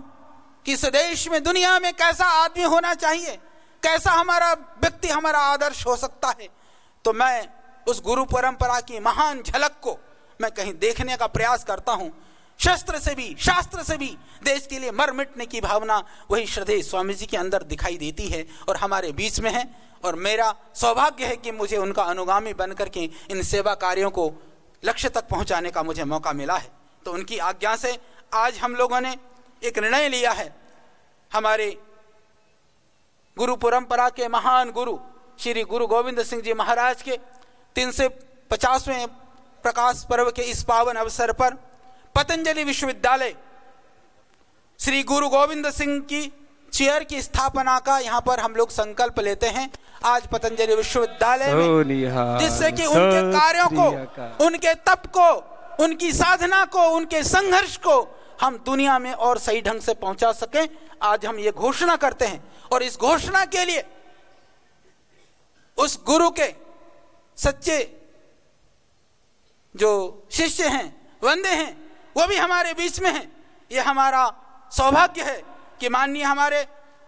कि इस देश में, दुनिया में कैसा आदमी होना चाहिए, कैसा हमारा व्यक्ति, हमारा आदर्श हो सकता है। तो मैं उस गुरु परंपरा की महान झलक को मैं कहीं देखने का प्रयास करता हूं। शस्त्र से भी, शास्त्र से भी देश के लिए मर मिटने की भावना वही श्रद्धेय स्वामी जी के अंदर दिखाई देती है और हमारे बीच में है। और मेरा सौभाग्य है कि मुझे उनका अनुगामी बन करके इन सेवा कार्यों को लक्ष्य तक पहुंचाने का मुझे मौका मिला है। तो उनकी आज्ञा से आज हम लोगों ने एक निर्णय लिया है। हमारे गुरु परंपरा के महान गुरु श्री गुरु गोविंद सिंह जी महाराज के 350वें प्रकाश पर्व के इस पावन अवसर पर पतंजलि विश्वविद्यालय श्री गुरु गोविंद सिंह की चेयर की स्थापना का यहाँ पर हम लोग संकल्प लेते हैं आज पतंजलि विश्वविद्यालय में, जिससे कि उनके कार्यों को, उनके तप को, उनकी साधना को, उनके संघर्ष को हम दुनिया में और सही ढंग से पहुंचा सकें। आज हम ये घोषणा करते हैं और इस घोषणा के लिए उस गुरु के सच्चे जो शिष्य हैं, वंदे हैं, वो भी हमारे बीच में हैं। ये हमारा सौभाग्य है कि माननीय हमारे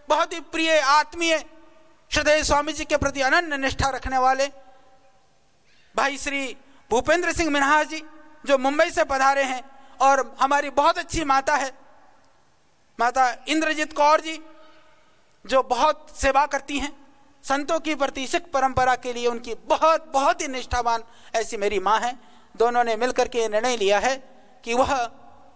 बहुत ही प्रिय आत्मीय श्रद्धेय स्वामी जी के प्रति अनन्य निष्ठा रखने वाले भाई श्री भूपेंद्र सिंह मिन्हास जी जो मुंबई से पधारे हैं, और हमारी बहुत अच्छी माता है माता इंद्रजीत कौर जी जो बहुत सेवा करती हैं संतों की प्रति, सिख परंपरा के लिए उनकी बहुत ही निष्ठावान ऐसी मेरी माँ है। दोनों ने मिलकर के निर्णय लिया है कि वह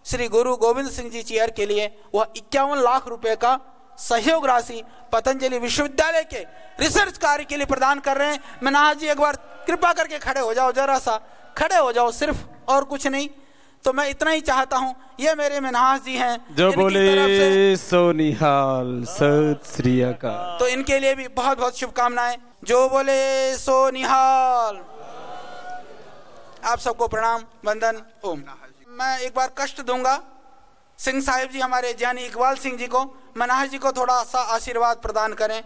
श्री गुरु गोविंद सिंह जी चेयर के लिए वह 51 लाख रुपए का सहयोग राशि पतंजलि विश्वविद्यालय के रिसर्च कार्य के लिए प्रदान कर रहे हैं। मिन्हास जी एक बार कृपा करके खड़े हो जाओ, जरा सा खड़े हो जाओ, सिर्फ, और कुछ नहीं। तो मैं इतना ही चाहता हूं, ये मेरे मिन्हास जी हैं जो बोले सो निहाल, सत श्री अकाल। तो इनके लिए भी बहुत बहुत शुभकामनाएं। जो बोले सो निहाल। आप सबको प्रणाम, वंदन, ओम। मैं एक बार कष्ट दूंगा सिंह साहिब जी, हमारे ज्ञानी इकबाल सिंह जी को, मिन्हास जी को थोड़ा सा आशीर्वाद प्रदान करें।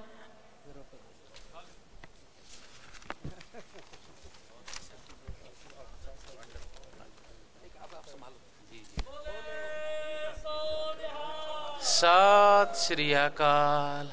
सत श्री अकाल।